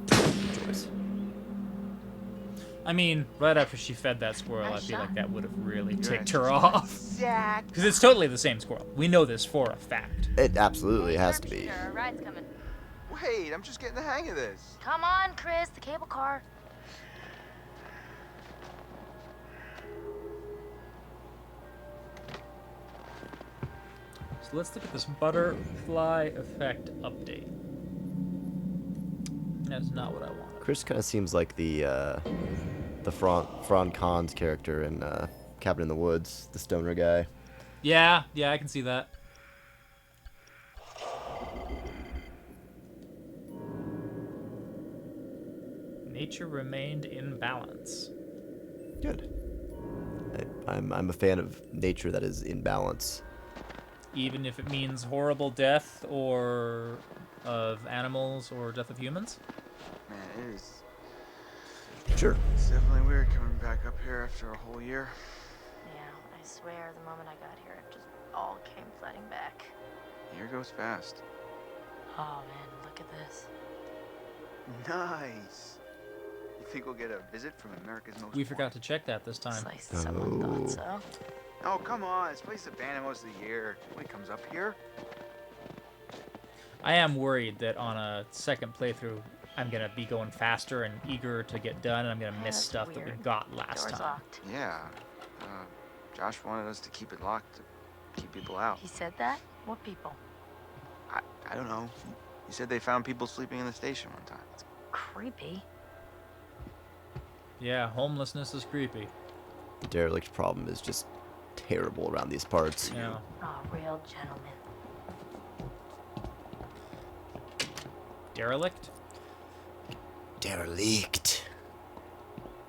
Speaker 2: Good choice.
Speaker 1: I mean, right after she fed that squirrel,
Speaker 3: Nice
Speaker 1: I feel like
Speaker 3: shot.
Speaker 1: that would have really
Speaker 10: You're
Speaker 1: ticked
Speaker 10: right.
Speaker 1: her off.
Speaker 10: Zach.
Speaker 1: Because it's totally the same squirrel. We know this for a fact.
Speaker 2: It absolutely has to be.
Speaker 3: Sure, a ride's coming.
Speaker 10: Wait, I'm just getting the hang of this.
Speaker 3: Come on, Chris, the cable car.
Speaker 1: So let's look at this butterfly effect update. That's not what I want.
Speaker 2: Chris kind of seems like the Fran Khan's character in Cabin in the Woods, the stoner guy.
Speaker 1: Yeah, I can see that. Nature remained in balance.
Speaker 2: Good. I'm a fan of nature that is in balance.
Speaker 1: Even if it means horrible death or of animals or death of humans?
Speaker 10: Man, it is.
Speaker 2: Sure.
Speaker 10: It's definitely weird coming back up here after a whole year.
Speaker 3: Yeah, I swear the moment I got here, it just all came flooding back.
Speaker 10: Year goes fast.
Speaker 3: Oh man, look at this.
Speaker 10: Nice. You think we'll get a visit from America's most?
Speaker 1: We forgot to check that this time.
Speaker 3: It's like someone thought so.
Speaker 10: Oh, come on. This place is abandoned most of the year. Nobody comes up here.
Speaker 1: I am worried that on a second playthrough, I'm going to be going faster and eager to get done, and I'm going to miss
Speaker 3: That's
Speaker 1: stuff that we
Speaker 3: weird.
Speaker 1: got last
Speaker 3: Door's
Speaker 1: time.
Speaker 3: locked.
Speaker 10: Yeah. Josh wanted us to keep it locked to keep people out.
Speaker 3: He said that? What people?
Speaker 10: I don't know. He said they found people sleeping in the station one time.
Speaker 3: Creepy.
Speaker 1: Yeah, homelessness is creepy.
Speaker 2: The derelict problem is just terrible around these parts.
Speaker 1: Yeah.
Speaker 3: Oh, real gentleman.
Speaker 1: Derelict?
Speaker 2: Derelict.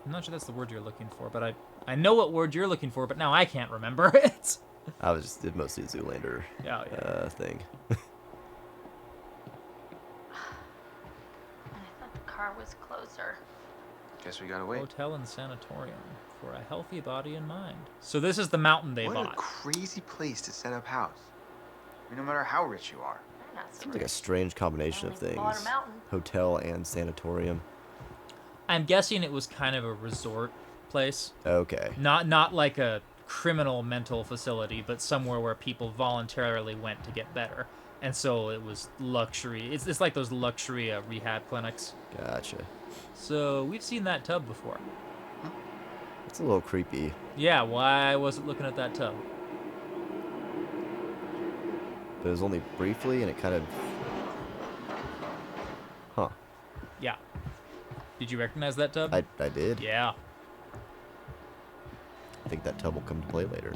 Speaker 1: I'm not sure that's the word you're looking for, but I know what word you're looking for, but now I can't remember it.
Speaker 2: I was just mostly a Zoolander
Speaker 1: Yeah.
Speaker 2: thing.
Speaker 3: And I thought the car was closer.
Speaker 10: Guess we gotta wait.
Speaker 1: Hotel and sanatorium for a healthy body and mind. So this is the mountain they
Speaker 10: What a
Speaker 1: bought.
Speaker 10: crazy place to set up house. I mean, no matter how rich you are.
Speaker 3: They're not so
Speaker 2: Seems like a
Speaker 3: rich.
Speaker 2: strange combination of
Speaker 3: Only bought a
Speaker 2: things.
Speaker 3: mountain.
Speaker 2: Hotel and sanatorium.
Speaker 1: I'm guessing it was kind of a resort place.
Speaker 2: Okay.
Speaker 1: Not like a criminal mental facility, but somewhere where people voluntarily went to get better. And so it was luxury. It's like those luxury rehab clinics.
Speaker 2: Gotcha.
Speaker 1: So we've seen that tub before.
Speaker 2: It's a little creepy.
Speaker 1: Yeah, why was it looking at that tub?
Speaker 2: But it was only briefly, and it kind of... Huh.
Speaker 1: Yeah. Did you recognize that tub?
Speaker 2: I did.
Speaker 1: Yeah.
Speaker 2: I think that tub will come to play later.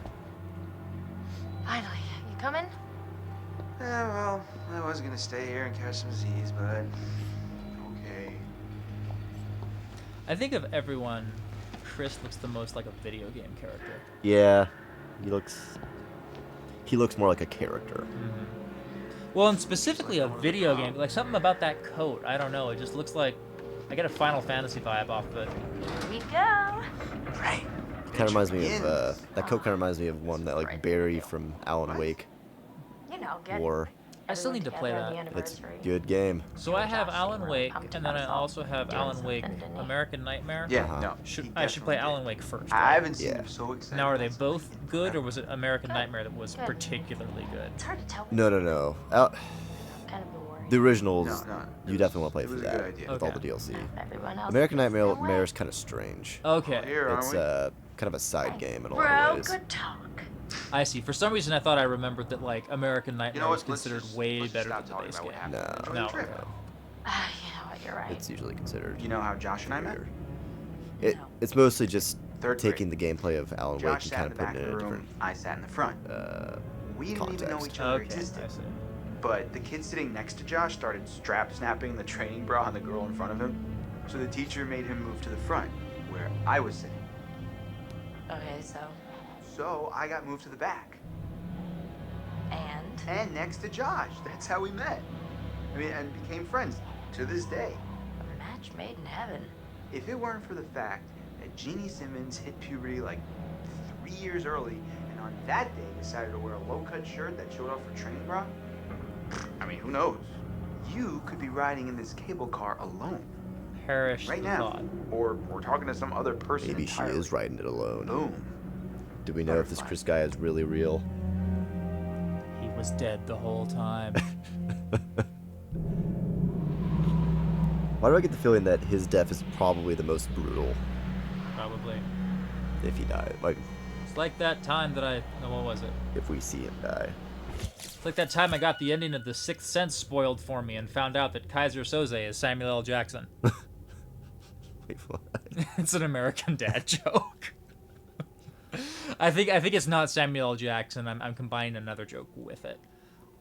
Speaker 3: Finally, you coming?
Speaker 10: Yeah, well, I was gonna stay here and catch some Z's, but okay.
Speaker 1: I think of everyone, Chris looks the most like a video game character.
Speaker 2: Yeah, he looks more like a character.
Speaker 1: Well, and specifically a video game, like something about that coat. I don't know. It just looks like I get a Final Fantasy vibe off of it.
Speaker 3: Here we go.
Speaker 10: Right.
Speaker 2: Kind of reminds me of that coat. Kind of reminds me of one that like Barry from Alan Wake
Speaker 3: You know, get
Speaker 2: wore.
Speaker 1: I still need to play that.
Speaker 2: It's a good game.
Speaker 1: So I have Alan Wake, and then I also have Alan Wake American Nightmare.
Speaker 10: Yeah,
Speaker 2: Uh-huh.
Speaker 10: no.
Speaker 1: I should play Alan Wake first.
Speaker 10: I
Speaker 1: right?
Speaker 10: haven't seen
Speaker 2: Yeah.
Speaker 10: him so excited.
Speaker 1: Now, are they both good, or was it American Nightmare that was particularly good?
Speaker 3: It's hard to tell.
Speaker 2: No.
Speaker 3: Kind of boring.
Speaker 2: The originals,
Speaker 10: No,
Speaker 2: you definitely want to play
Speaker 10: it
Speaker 2: through
Speaker 10: was a good
Speaker 2: that
Speaker 10: idea.
Speaker 2: with all the DLC.
Speaker 3: Everyone else.
Speaker 2: American
Speaker 3: gets their way.
Speaker 2: Nightmare is kind of strange.
Speaker 1: Okay,
Speaker 10: Here, aren't
Speaker 2: It's
Speaker 10: we?
Speaker 2: kind of a side game in a lot
Speaker 3: Bro,
Speaker 2: of ways.
Speaker 3: good talk.
Speaker 1: I see. For some reason, I thought I remembered that like American Nightmare
Speaker 10: You know
Speaker 1: was
Speaker 10: what? Let's
Speaker 1: considered
Speaker 10: just-
Speaker 1: way
Speaker 10: let's
Speaker 1: better
Speaker 10: stop
Speaker 1: than the
Speaker 10: talking
Speaker 1: base
Speaker 10: about what
Speaker 1: game.
Speaker 10: happened.
Speaker 2: No,
Speaker 1: No.
Speaker 10: Trip.
Speaker 2: no.
Speaker 3: You know what? You're right.
Speaker 2: It's usually considered.
Speaker 10: You know how Josh and I met?
Speaker 2: It's mostly just
Speaker 10: Third
Speaker 2: taking the gameplay of Alan Wake
Speaker 10: Josh
Speaker 2: and
Speaker 10: sat
Speaker 2: kind
Speaker 10: in
Speaker 2: of
Speaker 10: the back
Speaker 2: putting
Speaker 10: of
Speaker 2: it in
Speaker 10: the
Speaker 2: a
Speaker 10: room.
Speaker 2: different
Speaker 10: I sat in the front. We didn't even know
Speaker 2: context.
Speaker 10: each other
Speaker 1: Okay,
Speaker 10: existed.
Speaker 1: I see.
Speaker 10: But the kid sitting next to Josh started strap snapping the training bra on the girl in front of him. So the teacher made him move to the front, where I was sitting.
Speaker 3: Okay, so.
Speaker 10: So I got moved to the back.
Speaker 3: And
Speaker 10: next to Josh. That's how we met. I mean, and became friends to this day.
Speaker 3: a match made in heaven.
Speaker 10: If it weren't for the fact that Jeannie Simmons hit puberty like 3 years early, and on that day decided to wear a low-cut shirt that showed off her training bra, I mean, who knows? You could be riding in this cable car alone
Speaker 1: Perish
Speaker 10: right
Speaker 1: the
Speaker 10: now,
Speaker 1: thought.
Speaker 10: or we're talking to some other person.
Speaker 2: Maybe she
Speaker 10: entirely.
Speaker 2: is riding it alone.
Speaker 10: Boom.
Speaker 2: Do we know if this Chris guy is really real?
Speaker 1: He was dead the whole time.
Speaker 2: Why do I get the feeling that his death is probably the most brutal
Speaker 1: Probably.
Speaker 2: if he died? Like,
Speaker 1: It's like that time that what was it?
Speaker 2: if we see him die.
Speaker 1: It's like that time I got the ending of The Sixth Sense spoiled for me and found out that Kaiser Soze is Samuel L. Jackson.
Speaker 2: Wait, what?
Speaker 1: It's an American Dad joke. I think it's not Samuel L. Jackson. I'm combining another joke with it.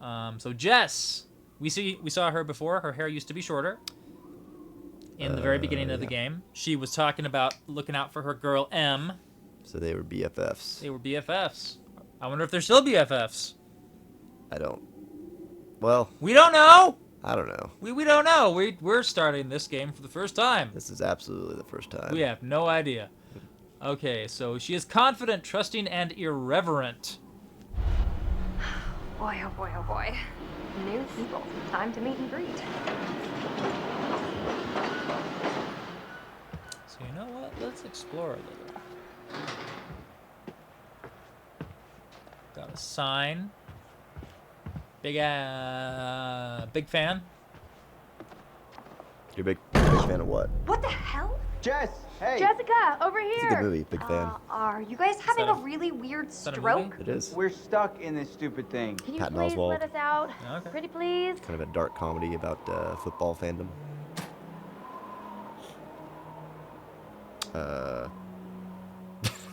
Speaker 1: So Jess, we saw her before. Her hair used to be shorter. In the very beginning of the game, she was talking about looking out for her girl M.
Speaker 2: So they were BFFs.
Speaker 1: They were BFFs. I wonder if they're still BFFs.
Speaker 2: I don't. Well,
Speaker 1: We don't know.
Speaker 2: I don't know.
Speaker 1: We don't know. We're starting this game for the first time.
Speaker 2: This is absolutely the first time.
Speaker 1: We have no idea. Okay, so she is confident, trusting, and irreverent.
Speaker 5: Boy, oh boy, oh boy. New people. Time to meet and greet.
Speaker 1: So you know what? Let's explore a little. Got a sign. Big fan.
Speaker 2: You're a big fan of what?
Speaker 5: What the hell?
Speaker 10: Jess, hey.
Speaker 5: Jessica, over here.
Speaker 2: It's a good movie. Big fan.
Speaker 5: Are you guys having
Speaker 1: that
Speaker 5: a really weird
Speaker 1: that a
Speaker 5: stroke?
Speaker 1: movie?
Speaker 2: It is.
Speaker 11: We're stuck in this stupid thing.
Speaker 5: Can you
Speaker 2: Patton
Speaker 5: please
Speaker 2: Oswalt.
Speaker 5: let us out?
Speaker 1: Okay.
Speaker 5: Pretty please.
Speaker 2: Kind of a dark comedy about football fandom.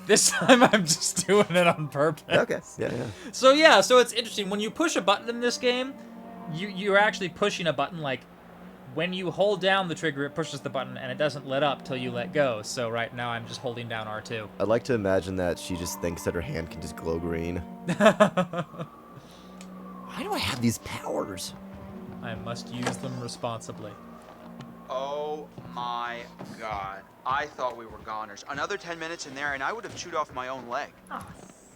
Speaker 1: This time I'm just doing it on purpose.
Speaker 2: Okay. Yeah.
Speaker 1: So it's interesting. When you push a button in this game, you're actually pushing a button. Like when you hold down the trigger, it pushes the button and it doesn't let up till you let go. So right now I'm just holding down R2.
Speaker 2: I'd like to imagine that she just thinks that her hand can just glow green. Why do I have these powers?
Speaker 1: I must use them responsibly.
Speaker 10: Oh my god. I thought we were goners. Another 10 minutes in there and I would have chewed off my own leg.
Speaker 3: Oh,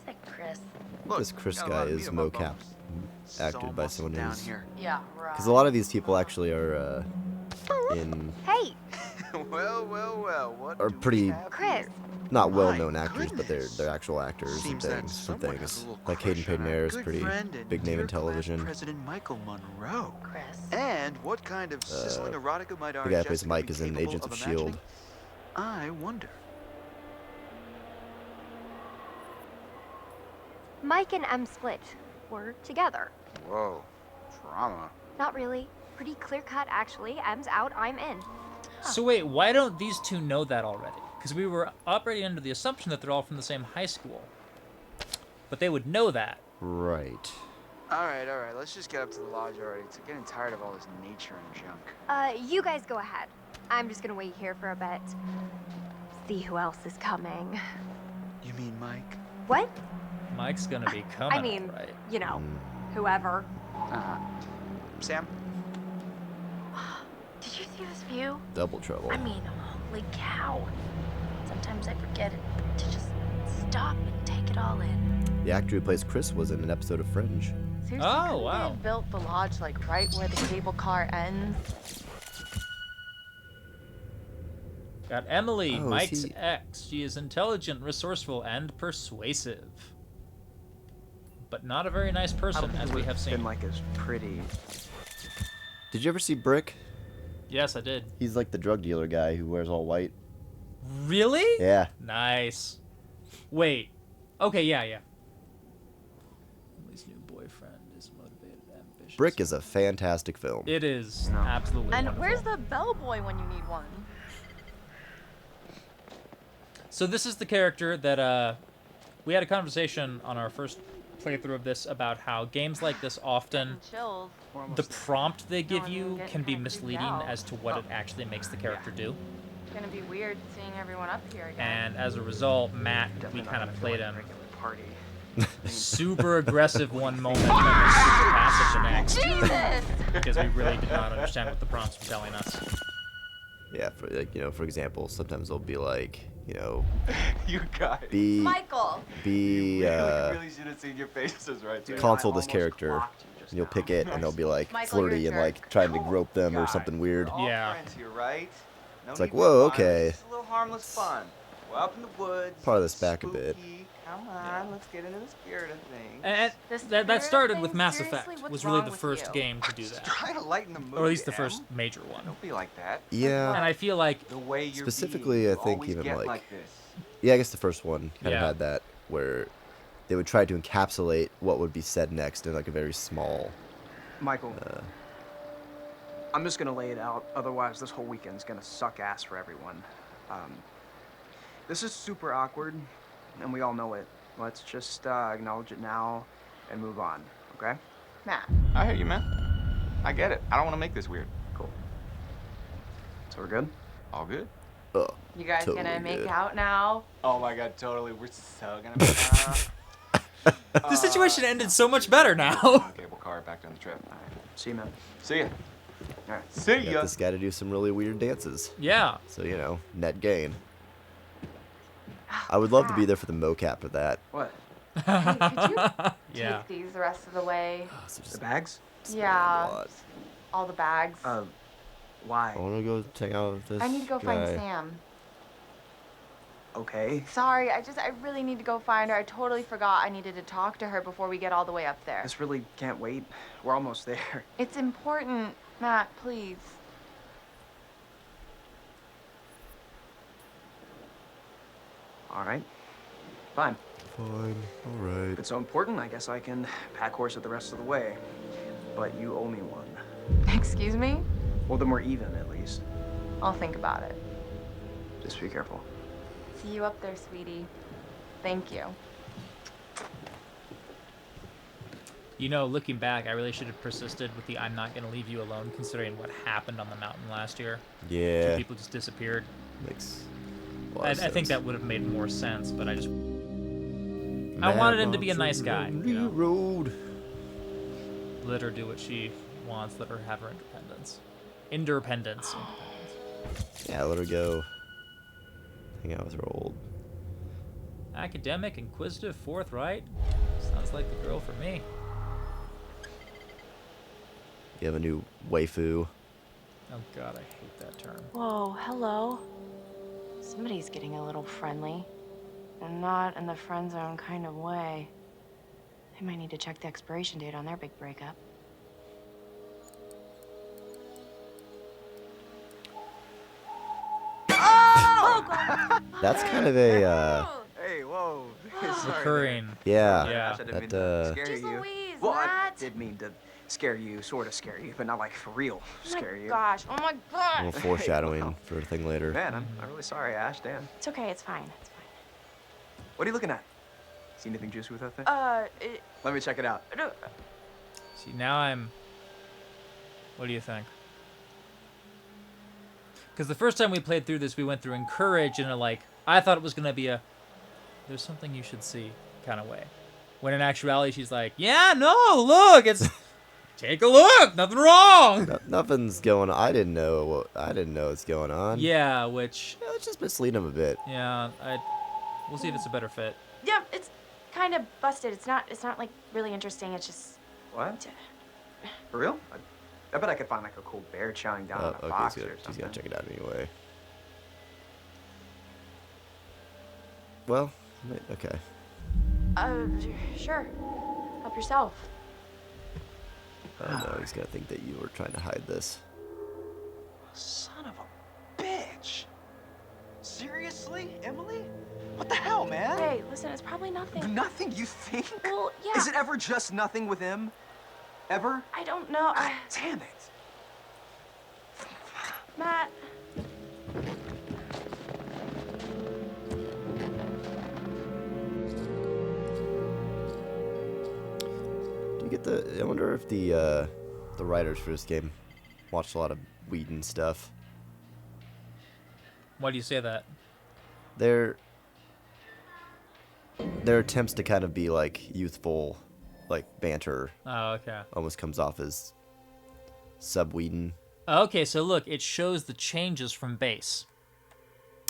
Speaker 3: sick, Chris.
Speaker 10: Look,
Speaker 2: This Chris
Speaker 10: got a
Speaker 2: guy
Speaker 10: lot of
Speaker 2: is
Speaker 10: meat on my
Speaker 2: mocap
Speaker 10: bones.
Speaker 2: acted
Speaker 10: So
Speaker 2: by
Speaker 10: muscled
Speaker 2: someone
Speaker 10: down
Speaker 2: who's...
Speaker 10: here.
Speaker 3: Yeah, right.
Speaker 2: Because a lot of these people actually are in...
Speaker 5: Hey,
Speaker 10: Well, what
Speaker 2: are
Speaker 10: do we
Speaker 2: pretty
Speaker 10: have
Speaker 5: Chris.
Speaker 10: here?
Speaker 2: not
Speaker 10: My
Speaker 2: well-known actors, but they're
Speaker 10: goodness.
Speaker 2: actual actors and
Speaker 10: Seems that
Speaker 2: things. And
Speaker 10: someone has a
Speaker 2: things
Speaker 10: little
Speaker 2: like Hayden
Speaker 10: crush on our
Speaker 2: Panettiere is
Speaker 10: good
Speaker 2: pretty
Speaker 10: friend and
Speaker 2: big name in
Speaker 10: dear class
Speaker 2: television.
Speaker 10: President Michael Monroe.
Speaker 4: Chris.
Speaker 10: And what kind of sizzling erotica might our
Speaker 2: The guy who plays
Speaker 10: Jessica
Speaker 2: Mike
Speaker 10: be
Speaker 2: is in
Speaker 10: capable
Speaker 2: Agents of
Speaker 10: imagining?
Speaker 2: S.H.I.E.L.D.
Speaker 10: I wonder.
Speaker 5: Mike and Em split. We're together.
Speaker 10: Whoa, drama.
Speaker 5: Not really. Pretty clear cut, actually. Em's out, I'm in.
Speaker 1: So wait, why don't these two know that already? Because we were operating under the assumption that they're all from the same high school. But they would know that.
Speaker 2: Right.
Speaker 10: All right, let's just get up to the lodge already. It's getting tired of all this nature and junk.
Speaker 5: You guys go ahead. I'm just gonna wait here for a bit. See who else is coming.
Speaker 10: You mean Mike?
Speaker 5: What?
Speaker 1: Mike's gonna be coming,
Speaker 5: I mean,
Speaker 1: all right.
Speaker 5: you know, whoever.
Speaker 10: Sam?
Speaker 4: Did you see this view?
Speaker 2: Double trouble.
Speaker 4: I mean, holy cow. Sometimes I forget to just stop and take it all in.
Speaker 2: The actor who plays Chris was in an episode of Fringe.
Speaker 3: Seriously,
Speaker 1: Oh,
Speaker 3: couldn't they
Speaker 1: wow.
Speaker 3: have built the lodge like right where the cable car ends?
Speaker 1: Got Emily,
Speaker 2: Oh, is
Speaker 1: Mike's
Speaker 2: he-
Speaker 1: ex. She is intelligent, resourceful, and persuasive. But not a very nice person, as we have seen.
Speaker 9: Like as pretty.
Speaker 2: Did you ever see Brick?
Speaker 1: Yes, I did.
Speaker 2: He's like the drug dealer guy who wears all white.
Speaker 1: Really?
Speaker 2: Yeah.
Speaker 1: Nice. Wait. Okay, yeah. Emily's new boyfriend is motivated, ambitious.
Speaker 2: Brick is a fantastic film.
Speaker 1: It is absolutely
Speaker 3: And
Speaker 1: wonderful.
Speaker 3: where's the bellboy when you need one?
Speaker 1: So this is the character that we had a conversation on our first playthrough of this about how games like this often
Speaker 3: Chills.
Speaker 1: the prompt they give
Speaker 3: I'm
Speaker 1: you
Speaker 3: getting
Speaker 1: can be
Speaker 3: kinda creeped
Speaker 1: misleading
Speaker 3: out.
Speaker 1: as to what it actually makes the character do.
Speaker 3: It's gonna be weird seeing everyone up here again.
Speaker 1: And as a result, Matt, we kind of played him
Speaker 9: Party.
Speaker 1: super aggressive one moment and then super passive the next.
Speaker 3: Jesus!
Speaker 1: Because we really did not understand what the prompts were telling us.
Speaker 2: Yeah, for like, for example, sometimes they'll be like,
Speaker 10: You guys.
Speaker 3: Michael!
Speaker 2: be
Speaker 10: really should have seen your faces right there.
Speaker 2: console this character, and you'll pick it, and they'll be like
Speaker 3: Michael, you're a
Speaker 2: flirty and
Speaker 3: jerk.
Speaker 2: like trying to grope them or something weird.
Speaker 10: All
Speaker 1: Yeah.
Speaker 10: friends here, right? No
Speaker 2: It's like,
Speaker 10: need for
Speaker 2: whoa,
Speaker 10: violence,
Speaker 2: okay.
Speaker 10: Just a little harmless fun. We're up in the woods.
Speaker 2: Part of this back a bit.
Speaker 10: spooky. Come on, let's get into the spirit of things.
Speaker 1: And
Speaker 3: This
Speaker 1: that
Speaker 3: spirit
Speaker 1: started
Speaker 3: thing,
Speaker 1: with Mass
Speaker 3: seriously,
Speaker 1: Effect,
Speaker 3: what's
Speaker 1: was really
Speaker 3: wrong
Speaker 1: the
Speaker 3: with
Speaker 1: first
Speaker 3: you?
Speaker 1: game to do that.
Speaker 10: Trying to lighten the mood.
Speaker 1: Or at least the
Speaker 10: Em.
Speaker 1: first major one.
Speaker 10: Don't be like that.
Speaker 2: Yeah.
Speaker 1: And I feel like
Speaker 10: The way you're
Speaker 2: Specifically,
Speaker 10: being,
Speaker 2: I
Speaker 10: you
Speaker 2: think
Speaker 10: always
Speaker 2: even
Speaker 10: get
Speaker 2: like-
Speaker 10: this.
Speaker 2: Yeah, I guess the first one kind
Speaker 1: Yeah.
Speaker 2: of had that where they would try to encapsulate what would be said next in like a very small.
Speaker 9: Michael, I'm just gonna lay it out. Otherwise, this whole weekend's gonna suck ass for everyone. This is super awkward, and we all know it. Let's just acknowledge it now and move on, okay?
Speaker 3: Matt.
Speaker 10: I hear you, man. I get it. I don't want to make this weird.
Speaker 9: Cool. So we're good?
Speaker 10: All good?
Speaker 3: You guys
Speaker 2: Totally
Speaker 3: gonna make
Speaker 2: good.
Speaker 3: out now?
Speaker 10: Oh my god, totally. We're so gonna be
Speaker 1: the situation ended so much better now.
Speaker 10: cable car back on the trip.
Speaker 9: See you, man.
Speaker 10: See ya.
Speaker 9: All right.
Speaker 10: See
Speaker 2: Got
Speaker 10: ya.
Speaker 2: this guy to do some really weird dances.
Speaker 1: Yeah.
Speaker 2: So net gain. I would love to be there for the mocap of that.
Speaker 9: What?
Speaker 3: Hey, could you
Speaker 1: Yeah.
Speaker 3: take these the rest of the way?
Speaker 2: So
Speaker 9: The
Speaker 2: just
Speaker 9: bags?
Speaker 3: Yeah.
Speaker 2: a lot.
Speaker 3: All the bags.
Speaker 9: Why?
Speaker 2: I want to go hang out with this
Speaker 3: I need to go
Speaker 2: guy.
Speaker 3: find Sam.
Speaker 9: Okay.
Speaker 3: Sorry, I really need to go find her. I totally forgot I needed to talk to her before we get all the way up there.
Speaker 9: This really can't wait. We're almost there.
Speaker 3: It's important, Matt, please.
Speaker 9: All right. Fine.
Speaker 2: Fine. All right.
Speaker 9: If it's so important, I guess I can pack horse it the rest of the way. But you owe me one.
Speaker 3: Excuse me?
Speaker 9: Well, then we're even, at least.
Speaker 3: I'll think about it.
Speaker 9: Just be careful.
Speaker 3: See you up there, sweetie. Thank you.
Speaker 1: Looking back, I really should have persisted with the I'm not going to leave you alone, considering what happened on the mountain last year.
Speaker 2: Yeah.
Speaker 1: Two people just disappeared.
Speaker 2: Makes
Speaker 1: I think that would have made more sense, but I wanted him to be a nice guy.
Speaker 2: Road.
Speaker 1: Let her do what she wants. Let her have her independence. Independence.
Speaker 2: Yeah, let her go. Hang out with her old.
Speaker 1: Academic, inquisitive, forthright. Sounds like the girl for me.
Speaker 2: You have a new waifu.
Speaker 1: Oh god, I hate that term.
Speaker 3: Whoa, hello. Somebody's getting a little friendly. And not in the friend zone kind of way. They might need to check the expiration date on their big breakup.
Speaker 2: Oh! That's kind of a,
Speaker 9: Hey, whoa.
Speaker 1: Recurring.
Speaker 2: Yeah.
Speaker 9: Yeah. I didn't mean to scare
Speaker 3: Jeez
Speaker 9: you.
Speaker 3: Louise,
Speaker 9: Well, I
Speaker 3: Matt.
Speaker 9: did mean to scare you, sort of scare you, but not like for real scare you.
Speaker 3: Gosh, oh my
Speaker 2: a
Speaker 3: god.
Speaker 2: little foreshadowing for a thing later.
Speaker 9: Man, I'm really sorry, Ash. Damn.
Speaker 3: It's okay, it's fine. It's
Speaker 9: What are you looking at? See anything juicy with that thing?
Speaker 3: fine.
Speaker 9: Let me check it out.
Speaker 1: See, now I'm... What do you think? Because the first time we played through this, we went through Encourage in a, like, I thought it was going to be a, there's something you should see kind of way. When in actuality, she's like, yeah, no, look, it's, take a look, nothing wrong.
Speaker 2: Nothing's going on. I didn't know what's going on.
Speaker 1: Yeah, which...
Speaker 2: Yeah, let's just mislead him a bit.
Speaker 1: Yeah, we'll see if it's a better fit.
Speaker 3: Yeah, it's kind of busted. It's not like really interesting. It's just
Speaker 9: What? For real? I bet I could find like a cool bear chowing down on a fox or something.
Speaker 2: She's gonna check it out anyway. Well, okay.
Speaker 3: Sure. Help yourself.
Speaker 2: Oh no, he's gonna think that you were trying to hide this.
Speaker 10: Son of a bitch. Seriously, Emily? What the hell, man?
Speaker 3: Hey, listen, it's probably nothing.
Speaker 9: Nothing, you think?
Speaker 3: Well, yeah.
Speaker 9: Is it ever just nothing with him? Ever?
Speaker 3: I don't know.
Speaker 9: God damn it.
Speaker 3: Matt.
Speaker 2: Do you get the? I wonder if the writers for this game watched a lot of Whedon stuff.
Speaker 1: Why do you say that?
Speaker 2: Their attempts to kind of be like youthful, like banter.
Speaker 1: Oh, okay.
Speaker 2: Almost comes off as sub-Whedon.
Speaker 1: Okay, so look, it shows the changes from base.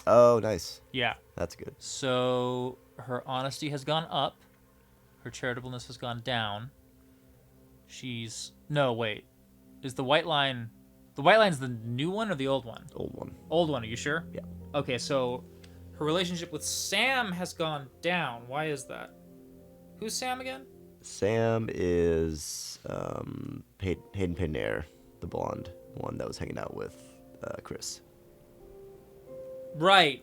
Speaker 2: Oh, nice.
Speaker 1: Yeah.
Speaker 2: That's good.
Speaker 1: So her honesty has gone up. Her charitableness has gone down. She's... No, wait. Is the white line... The white line's the new one or the old one?
Speaker 2: Old one.
Speaker 1: Old one, are you sure?
Speaker 2: Yeah.
Speaker 1: Okay, so her relationship with Sam has gone down. Why is that? Who's Sam again?
Speaker 2: Sam is Hayden Panettiere, the blonde one that was hanging out with Chris.
Speaker 1: Right.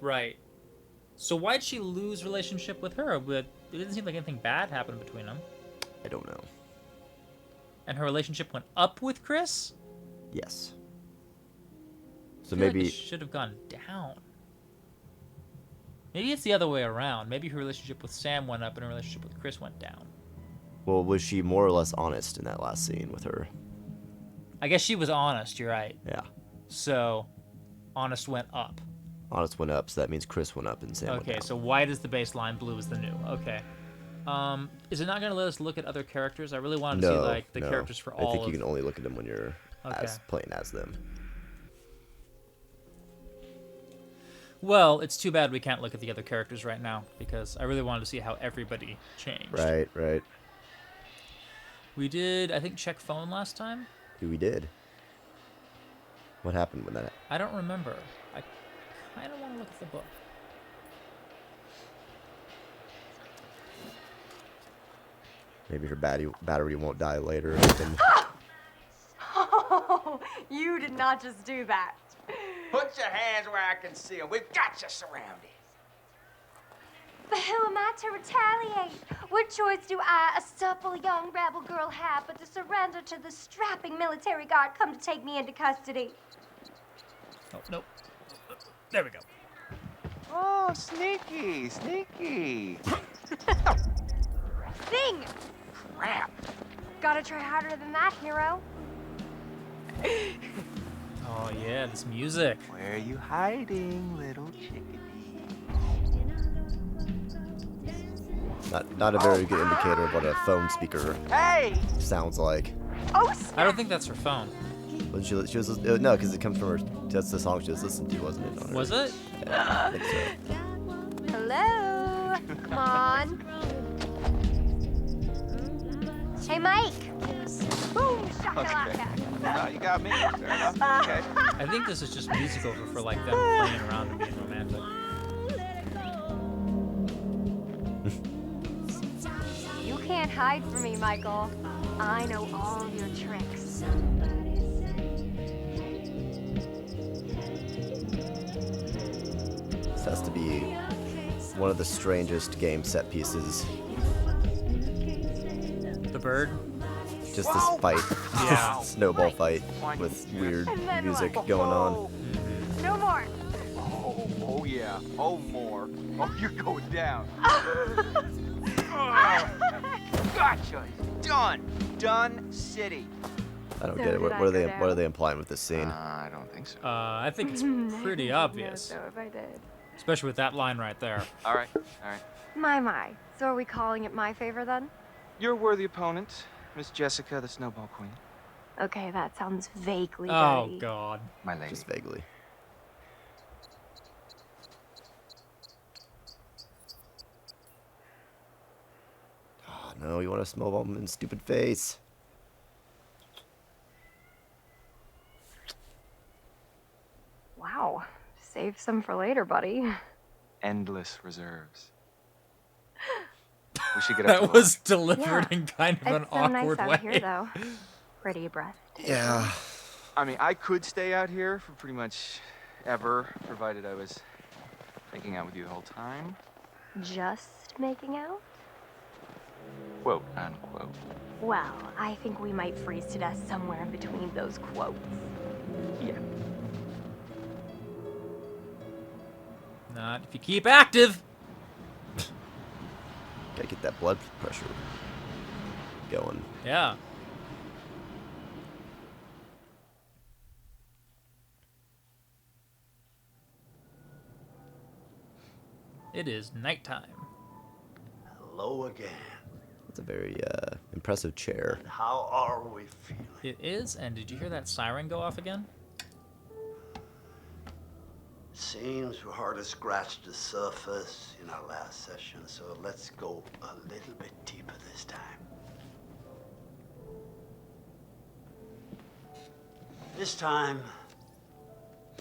Speaker 1: So why'd she lose relationship with her? It didn't seem like anything bad happened between them.
Speaker 2: I don't know.
Speaker 1: And her relationship went up with Chris?
Speaker 2: Yes. So
Speaker 1: I feel
Speaker 2: maybe
Speaker 1: like it should have gone down. Maybe it's the other way around. Maybe her relationship with Sam went up and her relationship with Chris went down.
Speaker 2: Well, was she more or less honest in that last scene with her?
Speaker 1: I guess she was honest, you're right.
Speaker 2: Yeah.
Speaker 1: So, honest went up.
Speaker 2: Honest went up, so that means Chris went up and Sam went
Speaker 1: Okay,
Speaker 2: down.
Speaker 1: so white is the baseline, blue is the new. Okay. Is it not going to let us look at other characters? I really wanted to see like the characters for all
Speaker 2: I think you can only look at them when you're playing as them.
Speaker 1: Well, it's too bad we can't look at the other characters right now, because I really wanted to see how everybody changed.
Speaker 2: Right.
Speaker 1: We did, I think, check phone last time?
Speaker 2: We did. What happened when that...
Speaker 1: I don't remember. I kind of want to look at the book.
Speaker 2: Maybe her battery won't die later.
Speaker 5: Oh, you did not just do that.
Speaker 10: Put your hands where I can see them. We've got you surrounded.
Speaker 5: But who am I to retaliate? What choice do I, a supple young rebel girl, have but to surrender to the strapping military guard come to take me into custody?
Speaker 1: Oh, nope. There we go.
Speaker 10: Oh, sneaky.
Speaker 5: Thing!
Speaker 10: Crap.
Speaker 5: Gotta try harder than that, hero.
Speaker 1: Oh, yeah, this music.
Speaker 10: Where are you hiding, little chickadee?
Speaker 2: Not a very good indicator of what a phone speaker sounds like.
Speaker 5: Oh,
Speaker 1: I don't think that's her phone.
Speaker 2: Wasn't she was no, because it comes from her. That's the song she was listening to, wasn't it?
Speaker 1: Was it?
Speaker 2: Yeah, I think so.
Speaker 5: hello. Come on. Hey, Mike. Boom, shakalaka.
Speaker 10: No, you got me. Fair enough. Okay.
Speaker 1: I think this is just musical for like them playing around and being romantic.
Speaker 5: You can't hide from me, Michael. I know all your tricks.
Speaker 2: This has to be one of the strangest game set pieces.
Speaker 1: The bird?
Speaker 2: Just this fight.
Speaker 1: Yeah.
Speaker 2: Snowball fight with weird music going on.
Speaker 5: No more.
Speaker 10: Oh yeah. Oh, more. Oh, you're going down. Gotcha. Done. Done city.
Speaker 2: I don't
Speaker 5: So
Speaker 2: get it.
Speaker 5: did
Speaker 2: What
Speaker 5: I
Speaker 2: are
Speaker 5: go
Speaker 2: they?
Speaker 5: down?
Speaker 2: What are they implying with this scene?
Speaker 10: I don't think so.
Speaker 1: I think it's pretty obvious.
Speaker 5: So if I did.
Speaker 1: Especially with that line right there.
Speaker 10: All right. All right.
Speaker 5: My. So are we calling it my favor then?
Speaker 10: You're a worthy opponent, Miss Jessica, the Snowball Queen.
Speaker 5: Okay, that sounds vaguely
Speaker 1: Oh,
Speaker 5: dirty.
Speaker 1: God.
Speaker 10: My lady.
Speaker 2: Just vaguely. Oh, no, you want to snowball him in stupid face.
Speaker 5: Wow. Save some for later, buddy.
Speaker 10: Endless reserves. We should get up
Speaker 1: That
Speaker 10: to
Speaker 1: was
Speaker 10: work.
Speaker 1: delivered
Speaker 5: Yeah.
Speaker 1: in kind of an
Speaker 5: It's so nice
Speaker 1: awkward
Speaker 5: out
Speaker 1: way.
Speaker 5: here, though. Pretty breathtaking.
Speaker 2: Yeah.
Speaker 10: I mean, I could stay out here for pretty much ever, provided I was making out with you the whole time.
Speaker 5: Just making out?
Speaker 10: Quote, unquote.
Speaker 5: Well, I think we might freeze to death somewhere in between those quotes.
Speaker 10: Yeah.
Speaker 1: Not if you keep active.
Speaker 2: Gotta get that blood pressure going.
Speaker 1: Yeah. It is nighttime.
Speaker 8: Hello again.
Speaker 2: It's a very impressive chair.
Speaker 8: And how are we feeling?
Speaker 1: It is, and did you hear that siren go off again?
Speaker 8: Seems we hardly scratched the surface in our last session, so let's go a little bit deeper this time. This time,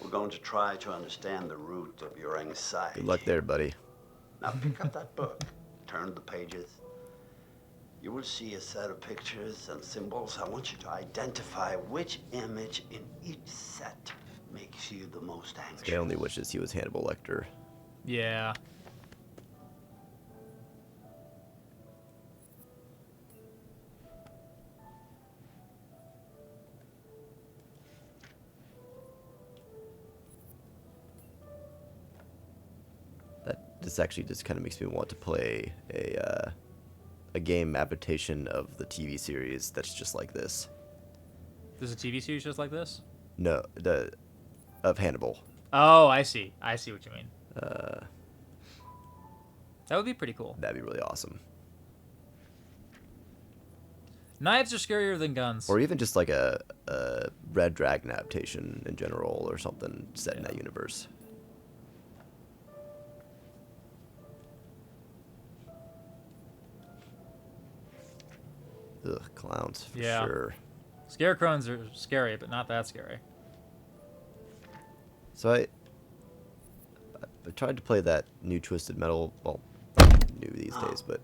Speaker 8: we're going to try to understand the root of your anxiety.
Speaker 2: Good luck there, buddy.
Speaker 8: Now pick up that book, turn the pages. You will see a set of pictures and symbols. I want you to identify which image in each set makes you the most anxious.
Speaker 2: He only wishes he was Hannibal Lecter.
Speaker 1: Yeah.
Speaker 2: This actually just kind of makes me want to play a game adaptation of the TV series that's just like this.
Speaker 1: There's a TV series just like this?
Speaker 2: No, of Hannibal.
Speaker 1: Oh, I see. I see what you mean. That would be pretty cool.
Speaker 2: That'd be really awesome.
Speaker 1: Knives are scarier than guns.
Speaker 2: Or even just like a Red Dragon adaptation in general or something set in that universe. Ugh, clowns, for sure.
Speaker 1: Scarecrows are scary, but not that scary.
Speaker 2: So I tried to play that new Twisted Metal, well, not new these days, but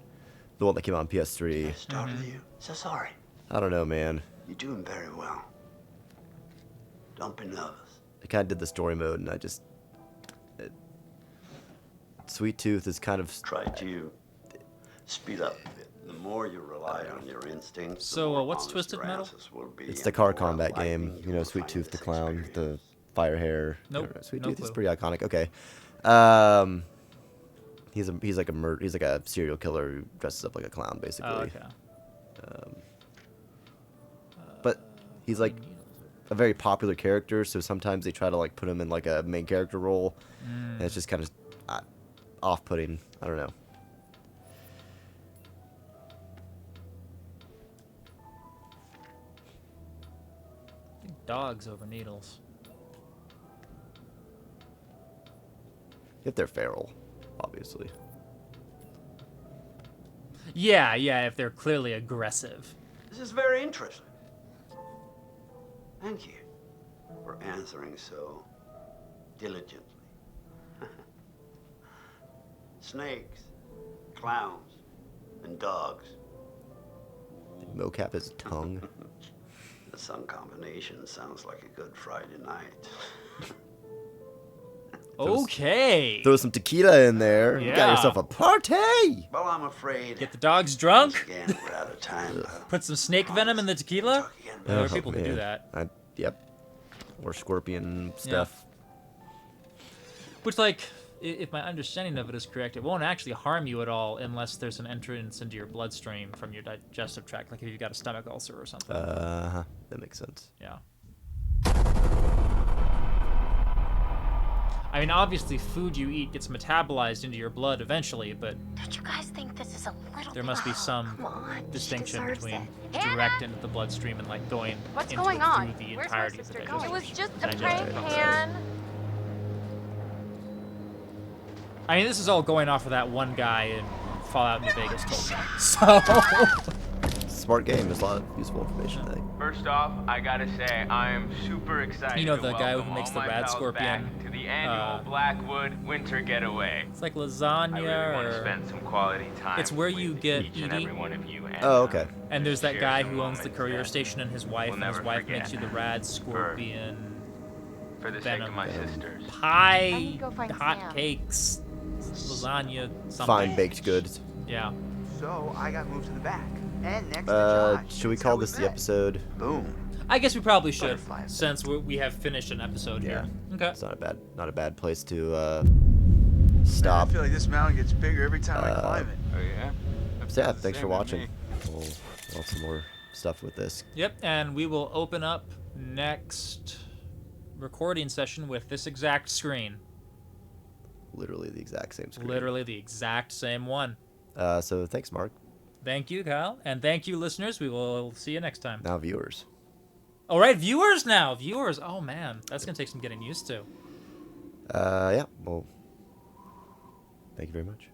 Speaker 2: the one that came out on PS3.
Speaker 8: I started you. So sorry.
Speaker 2: I don't know, man.
Speaker 8: You're doing very well. Don't be nervous.
Speaker 2: I kind of did the story mode, and Sweet Tooth is kind of...
Speaker 8: Try to speed up a bit. The more you rely on your instincts,
Speaker 1: So,
Speaker 8: the more
Speaker 1: what's
Speaker 8: honest
Speaker 1: Twisted
Speaker 8: your
Speaker 1: Metal?
Speaker 8: answers will be,
Speaker 2: It's
Speaker 8: and
Speaker 2: the car
Speaker 8: the more
Speaker 2: combat
Speaker 8: likely
Speaker 2: game.
Speaker 8: you
Speaker 2: You know,
Speaker 8: will
Speaker 2: Sweet
Speaker 8: find
Speaker 2: Tooth the
Speaker 8: this
Speaker 2: clown,
Speaker 8: experience.
Speaker 2: the fire hair.
Speaker 1: Nope.
Speaker 2: Sweet
Speaker 1: No
Speaker 2: Tooth is
Speaker 1: clue.
Speaker 2: pretty iconic. Okay. He's like a serial killer who dresses up like a clown, basically.
Speaker 1: Oh, okay.
Speaker 2: But he's like a very popular character, so sometimes they try to like put him in like a main character role, and it's just kind of off-putting. I don't know.
Speaker 1: Dogs over needles.
Speaker 2: If they're feral, obviously.
Speaker 1: Yeah, if they're clearly aggressive.
Speaker 8: This is very interesting. Thank you for answering so diligently. Snakes, clowns, and dogs.
Speaker 2: Mocap his tongue.
Speaker 8: Some combination sounds like a good Friday night.
Speaker 1: Okay.
Speaker 2: Throw some tequila in there.
Speaker 1: Yeah.
Speaker 2: You got yourself a party.
Speaker 8: Well, I'm afraid.
Speaker 1: Get the dogs drunk.
Speaker 8: Again, we're out of time.
Speaker 1: Put some snake venom in the tequila. There are people who do that.
Speaker 2: Yep. Or scorpion stuff.
Speaker 1: Yeah. Which, like, if my understanding of it is correct, it won't actually harm you at all unless there's an entrance into your bloodstream from your digestive tract, like if you've got a stomach ulcer or something.
Speaker 2: That makes sense.
Speaker 1: Yeah. I mean, obviously, food you eat gets metabolized into your blood eventually, but
Speaker 4: Don't you guys think this is a little
Speaker 1: there must be some distinction between direct into the bloodstream and like going
Speaker 7: What's
Speaker 1: into
Speaker 7: going
Speaker 1: it
Speaker 7: on?
Speaker 1: through the
Speaker 7: Where's my
Speaker 1: entirety of the
Speaker 7: sister
Speaker 1: digestive.
Speaker 7: going? It was just a
Speaker 1: digestive
Speaker 7: prank,
Speaker 1: tract.
Speaker 7: Han.
Speaker 1: I mean, this is all going off of that one guy in Fallout New Vegas told me. So
Speaker 2: smart game. There's a lot of useful information there.
Speaker 6: First off, I gotta say, I'm super excited.
Speaker 1: You know
Speaker 6: to
Speaker 1: the guy
Speaker 6: welcome
Speaker 1: who makes
Speaker 6: all
Speaker 1: the
Speaker 6: my
Speaker 1: rad
Speaker 6: pals
Speaker 1: scorpion,
Speaker 6: back to the annual Blackwood Winter Getaway.
Speaker 1: it's like
Speaker 6: I
Speaker 1: lasagna
Speaker 6: really want to
Speaker 1: or
Speaker 6: spend some quality time.
Speaker 1: it's where you
Speaker 6: with
Speaker 1: get
Speaker 6: each and
Speaker 1: Edie.
Speaker 6: every one of you. And,
Speaker 2: Oh, okay.
Speaker 1: And there's that
Speaker 6: share
Speaker 1: guy
Speaker 6: some
Speaker 1: who owns the
Speaker 6: moments
Speaker 1: courier
Speaker 6: that
Speaker 1: station and his wife,
Speaker 6: we'll
Speaker 1: and his
Speaker 6: never
Speaker 1: wife
Speaker 6: forget.
Speaker 1: makes you the rad scorpion
Speaker 6: For the sake of my
Speaker 1: venom
Speaker 6: sisters.
Speaker 1: pie,
Speaker 7: go find
Speaker 1: hot
Speaker 7: Sam.
Speaker 1: cakes, lasagna, something.
Speaker 2: Fine baked goods.
Speaker 1: Yeah.
Speaker 10: So I got moved to the back. And next to Josh.
Speaker 2: Should we
Speaker 10: That's
Speaker 2: call
Speaker 10: how we
Speaker 2: this the
Speaker 10: met.
Speaker 2: episode?
Speaker 10: Boom.
Speaker 1: I guess we probably should,
Speaker 10: Butterflies.
Speaker 1: since we have finished an episode here. Okay.
Speaker 2: It's not a bad place to
Speaker 10: Man,
Speaker 2: stop.
Speaker 10: I feel like this mountain gets bigger every time I climb it.
Speaker 6: Oh yeah.
Speaker 2: So yeah, thanks for watching. We'll have some more stuff with this.
Speaker 1: Yep, and we will open up next recording session with this exact screen.
Speaker 2: Literally the exact same screen.
Speaker 1: Literally the exact same one.
Speaker 2: So thanks, Mark.
Speaker 1: Thank you, Kyle. And thank you, listeners. We will see you next time.
Speaker 2: Now viewers.
Speaker 1: All right, viewers now. Viewers. Oh, man. That's going to take some getting used to.
Speaker 2: Yeah, well, thank you very much.